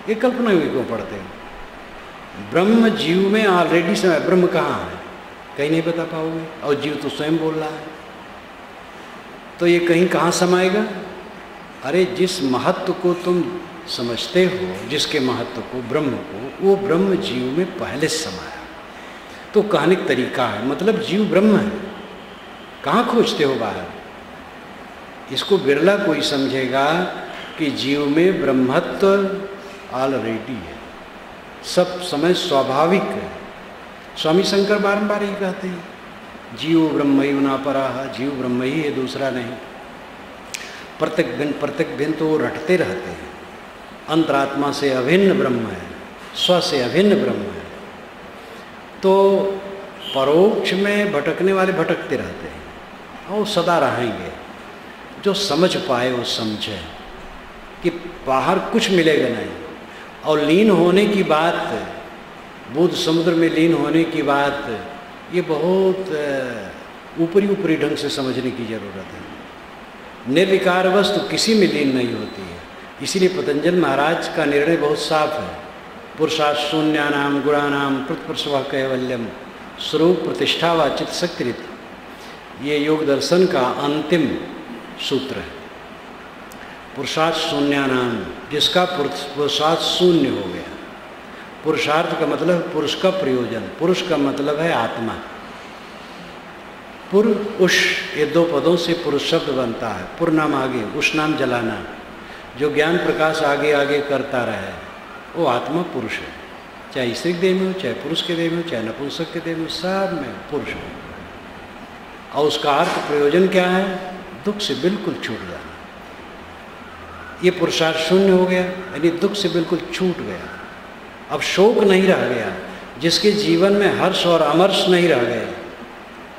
ये कल्पना हुई क्यों पढ़ते हैं? ब्रह्म जीव में ऑलरेडी समाया। ब्रह्म कहाँ है? कहीं नहीं बता पाओगे, और जीव तो स्वयं बोल रहा है, तो ये कहीं कहाँ समाएगा? अरे जिस महत्व को तुम समझते हो, जिसके महत्व को, ब्रह्म को, वो ब्रह्म जीव में पहले समाया। तो कहने का तरीका है, मतलब जीव ब्रह्म है, कहाँ खोजते हो बाहर? इसको बिरला कोई समझेगा कि जीव में ब्रह्मत्व ऑलरेडी है, सब समय स्वाभाविक है। स्वामी शंकर बारंबार ही कहते हैं जीव ब्रह्म ही ना पराहा, जीव ब्रह्म ही है, दूसरा नहीं। प्रत्येक भिन्न तो रटते रहते हैं। अंतरात्मा से अभिन्न ब्रह्म है, स्व से अभिन्न ब्रह्म है। तो परोक्ष में भटकने वाले भटकते रहते हैं और सदा रहेंगे। जो समझ पाए वो समझे कि बाहर कुछ मिलेगा नहीं, और लीन होने की बात, बुद्ध समुद्र में लीन होने की बात, ये बहुत ऊपरी ढंग से समझने की जरूरत है। निर्विकार वस्तु किसी में लीन नहीं होती है। इसीलिए पतंजलि महाराज का निर्णय बहुत साफ है। पुरुषार्थ शून्यानाम गुणानाम प्रतिप्रसव कैवल्यम स्वरूप प्रतिष्ठा व चित्त शक्तिरित, ये योग दर्शन का अंतिम सूत्र है। पुरुषार्थ शून्यानाम, जिसका पुरुषार्थ शून्य हो गया। पुरुषार्थ का मतलब पुरुष का प्रयोजन, पुरुष का मतलब है आत्मा। पुर उष, ये दो पदों से पुरुष शब्द बनता है। पुर नाम आगे, उष नाम जलाना, जो ज्ञान प्रकाश आगे आगे करता रहे, वो आत्मा पुरुष है। चाहे स्त्री के देह में हो, चाहे पुरुष के देह में हो, चाहे नपुंसक के देह में, सब में पुरुष हो। और उसका अर्थ प्रयोजन क्या है? दुख से बिल्कुल छूट जाना। ये पुरुषार्थ शून्य हो गया, यानी दुख से बिल्कुल छूट गया। अब शोक नहीं रह गया। जिसके जीवन में हर्ष और अमर्ष नहीं रह गए,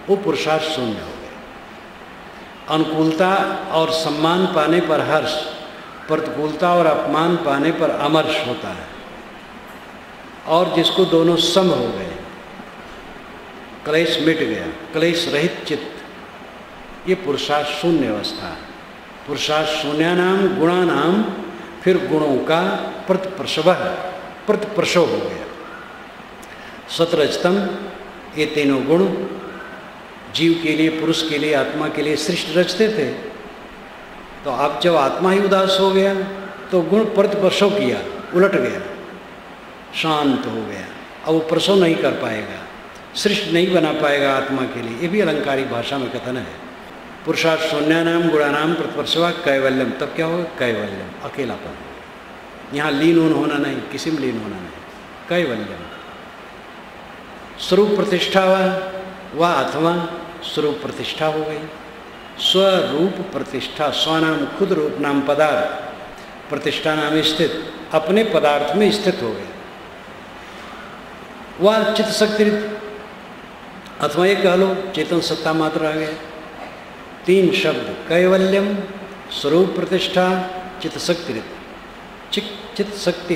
वो पुरुषार्थ शून्य हो गया। अनुकूलता और सम्मान पाने पर हर्ष, प्रतिकूलता और अपमान पाने पर अमर्ष होता है। और जिसको दोनों सम हो गए, क्लेश मिट गया, क्लेश रहित चित्त, ये पुरुषार्थ शून्य अवस्था है। पुरुषार्थ शून्यानाम गुणानाम, फिर गुणों का प्रतिप्रसव हो गया। सतरजतम, ये तीनों गुण जीव के लिए, पुरुष के लिए, आत्मा के लिए सृष्टि रचते थे। तो अब जब आत्मा ही उदास हो गया तो गुण प्रतिप्रसव किया, उलट गया, शांत हो गया। अब वो प्रसव नहीं कर पाएगा, सृष्टि नहीं बना पाएगा आत्मा के लिए। ये भी अलंकारिक भाषा में कथन है। पुरुषार्थ शून्यानाम गुणानाम प्रतिप्रसव कैवल्यम, तब क्या होगा? कैवल्यम, अकेलापन। यहाँ लीन होना नहीं, किसी में लीन होना नहीं, कैवल्यम। स्वरूप प्रतिष्ठा व अथवा स्वरूप प्रतिष्ठा हो गई। स्वरूप प्रतिष्ठा, स्वनाम खुद, रूप नाम पदार्थ, प्रतिष्ठा नाम स्थित, अपने पदार्थ में स्थित हो गए। वह चित्त शक्ति, अथवा ये कह लो चेतन सत्ता मात्र आ गया। तीन शब्द, कैवल्यम, स्वरूप प्रतिष्ठा, चित्त शक्ति। चित्त शक्ति,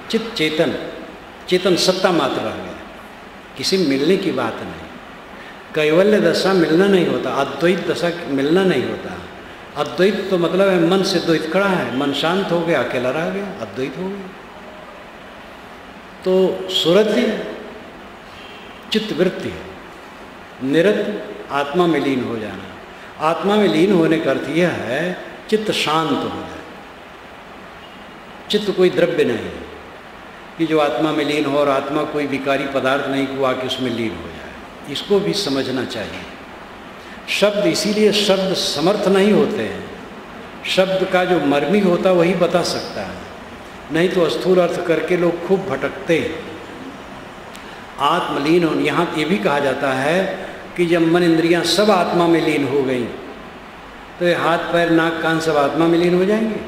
चित्त चेतन, चेतन सत्ता मात्र रह गया, किसी मिलने की बात नहीं। कैवल्य दशा मिलना नहीं होता, अद्वैत दशा मिलना नहीं होता। अद्वैत तो मतलब है मन से द्वैत खड़ा है, मन शांत हो गया, अकेला रह गया, अद्वैत हो गया। तो सुरति चित्त वृत्ति है, निरत आत्मा में लीन हो जाना। आत्मा में लीन होने का अर्थ यह है चित्त शांत हो जाए। चित्त कोई द्रव्य नहीं है कि जो आत्मा में लीन हो, और आत्मा कोई विकारी पदार्थ नहीं कि वो आके उसमें लीन हो जाए। इसको भी समझना चाहिए। शब्द, इसीलिए शब्द समर्थ नहीं होते हैं। शब्द का जो मर्मी होता वही बता सकता है, नहीं तो स्थूल अर्थ करके लोग खूब भटकते हैं। आत्मलीन हो, यहाँ ये भी कहा जाता है कि जब मन इंद्रियां सब आत्मा में लीन हो गई तो ये हाथ पैर नाक कान सब आत्मा में लीन हो जाएंगे।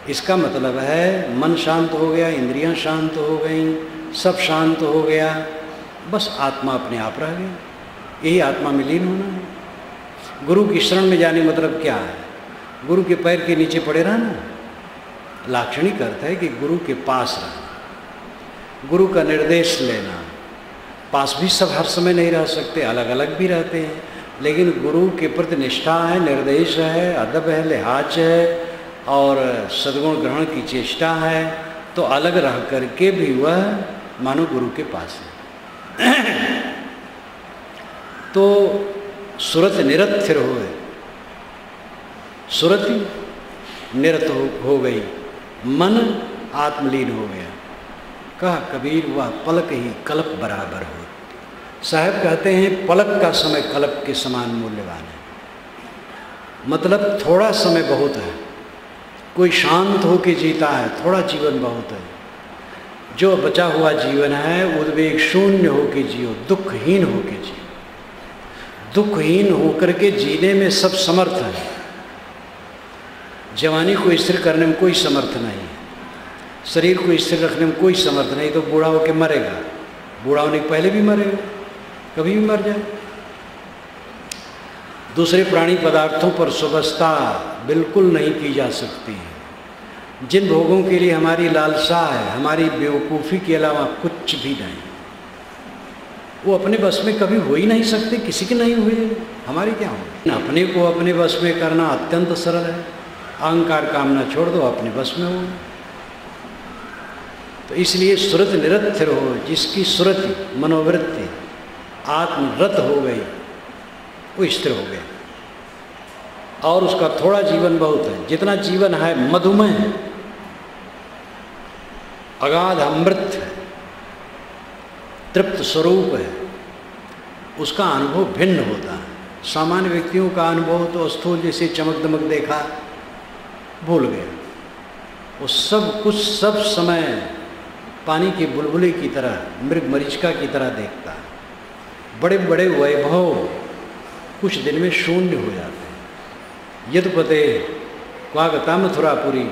इसका मतलब है मन शांत हो गया, इंद्रियां शांत हो गई, सब शांत हो गया, बस आत्मा अपने आप रह गया। यही आत्मा में लीन होना है। गुरु की शरण में जाने मतलब क्या है? गुरु के पैर के नीचे पड़े रहना। लाक्षणिक अर्थ है कि गुरु के पास रहना, गुरु का निर्देश लेना, पास भी सब हर समय नहीं रह सकते, अलग अलग भी रहते हैं, लेकिन गुरु के प्रति निष्ठा है, निर्देश है, अदब है, लिहाज है और सद्गुण ग्रहण की चेष्टा है, तो अलग रह करके भी वह मानो गुरु के पास है। तो सुरत निरत स्थिर हो गए, सुरति निरत हो गई, मन आत्मलीन हो गया। कहा कबीर वह पलक ही कल्प बराबर हो। साहब कहते हैं पलक का समय कल्प के समान मूल्यवान है। मतलब थोड़ा समय बहुत है, कोई शांत हो के जीता है, थोड़ा जीवन बहुत है। जो बचा हुआ जीवन है उद्वेग शून्य हो के जियो, दुखहीन हो के जियो। दुखहीन होकर के जीने में सब समर्थ है। जवानी को स्थिर करने में कोई समर्थ नहीं है, शरीर को स्थिर रखने में कोई समर्थ नहीं, तो बूढ़ा होकर मरेगा। बूढ़ा होने के पहले भी मरेगा, कभी भी मर जाए। दूसरे प्राणी पदार्थों पर सुबस्ता बिल्कुल नहीं की जा सकती है। जिन भोगों के लिए हमारी लालसा है, हमारी बेवकूफ़ी के अलावा कुछ भी नहीं, वो अपने बस में कभी हो ही नहीं सकते, किसी के नहीं हुए, हमारी क्या होगी। अपने को अपने बस में करना अत्यंत सरल है। अहंकार कामना छोड़ दो, अपने बस में हो। तो इसलिए सुरत निरत हो, जिसकी सुरति मनोवृत्ति आत्मरत हो गई, वो स्थिर हो गया। और उसका थोड़ा जीवन बहुत है, जितना जीवन है मधुमेह है, अगाध अमृत है, तृप्त स्वरूप है, उसका अनुभव भिन्न होता है। सामान्य व्यक्तियों का अनुभव तो स्थूल जैसे चमक दमक देखा, भूल गया। वो सब कुछ सब समय पानी के बुलबुले की तरह, मृग मरीचिका की तरह देखता है। बड़े बड़े वैभव कुछ दिन में शून्य हो जाते हैं। यदुपते क्वागता मथुरापुरी,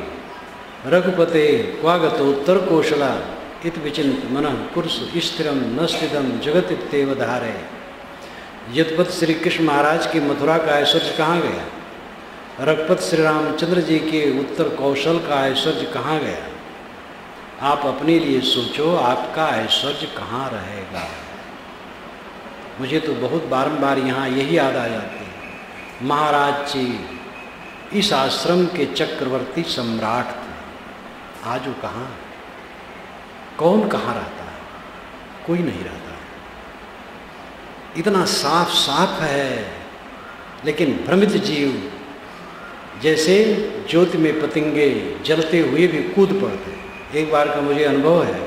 रघुपते क्वागत उत्तर कौशला, इत विचिंत मनः कुरुष स्थिरम न स्थितम जगत इत्येव धारे। यदुपत श्री कृष्ण महाराज की मथुरा का ऐश्वर्य कहाँ गया? रघुपत श्री रामचंद्र जी के उत्तर कौशल का ऐश्वर्य कहाँ गया? आप अपने लिए सोचो, आपका ऐश्वर्य कहाँ रहेगा? मुझे तो बहुत बारंबार यहाँ यही याद आ जाती है। महाराज जी इस आश्रम के चक्रवर्ती सम्राट थे, आज वो कहाँ? कौन कहाँ रहता है? कोई नहीं रहता। इतना साफ साफ है, लेकिन भ्रमित जीव जैसे ज्योति में पतंगे जलते हुए भी कूद पड़ते। एक बार का मुझे अनुभव है,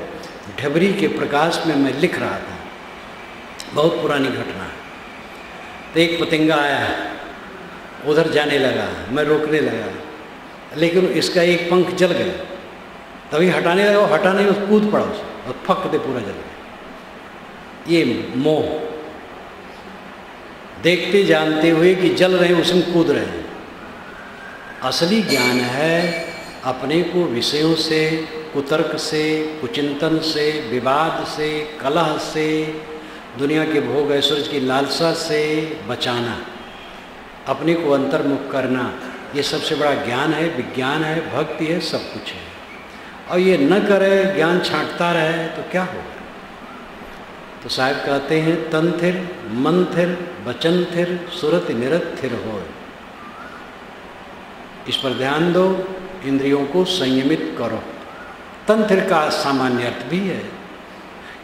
ढबरी के प्रकाश में मैं लिख रहा था, बहुत पुरानी घटना है। तो एक पतंगा आया, उधर जाने लगा, मैं रोकने लगा, लेकिन इसका एक पंख जल गया। तभी हटाने लगा, वो हटा नहीं, उस कूद पड़ा उसे और फक दे पूरा जल गया। ये मोह, देखते जानते हुए कि जल रहे हैं उसमें कूद रहे हैं। असली ज्ञान है अपने को विषयों से, कुतर्क से, कुचिंतन से, विवाद से, कलह से, दुनिया के भोग ऐश्वर्य की लालसा से बचाना, अपने को अंतर्मुख करना। ये सबसे बड़ा ज्ञान है, विज्ञान है, भक्ति है, सब कुछ है। और ये न करे, ज्ञान छांटता रहे तो क्या होगा? तो साहब कहते हैं तन थिर, मन थिर, वचन थिर, सुरत निरत थिर हो। इस पर ध्यान दो, इंद्रियों को संयमित करो। तन थिर का सामान्य अर्थ भी है।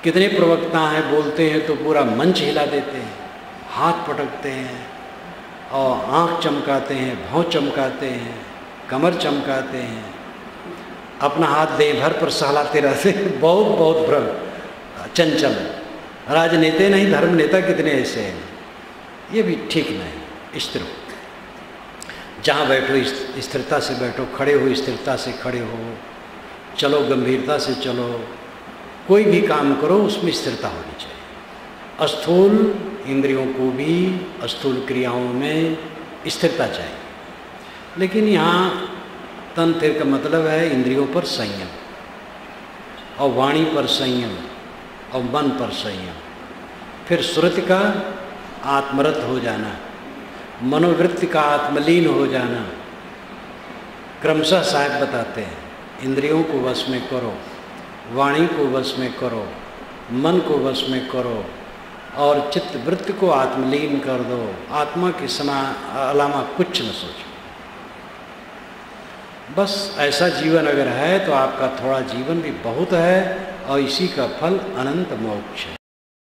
कितने प्रवक्ता हैं, बोलते हैं तो पूरा मंच हिला देते हैं, हाथ पटकते हैं और आँख चमकाते हैं, भौं चमकाते हैं, कमर चमकाते हैं, अपना हाथ देह भर पर सहलाते रहते हैं। बहुत बहुत भ्रम, चंचल राजनेता नहीं, धर्म नेता कितने ऐसे हैं। ये भी ठीक नहीं। स्थिर हो, जहाँ बैठो स्थिरता से बैठो, खड़े हो स्थिरता से खड़े हो, चलो गंभीरता से चलो, कोई भी काम करो उसमें स्थिरता होनी चाहिए। स्थूल इंद्रियों को भी स्थूल क्रियाओं में स्थिरता चाहिए। लेकिन यहाँ तन थिर का मतलब है इंद्रियों पर संयम, और वाणी पर संयम, और मन पर संयम। फिर सुरति का आत्मरत हो जाना, मनोवृत्ति का आत्मलीन हो जाना। क्रमशः साहब बताते हैं, इंद्रियों को वश में करो, वाणी को वश में करो, मन को वश में करो, और चित्त वृत्ति को आत्मलीन कर दो, आत्मा के अलावा कुछ न सोचो। बस ऐसा जीवन अगर है तो आपका थोड़ा जीवन भी बहुत है और इसी का फल अनंत मोक्ष है।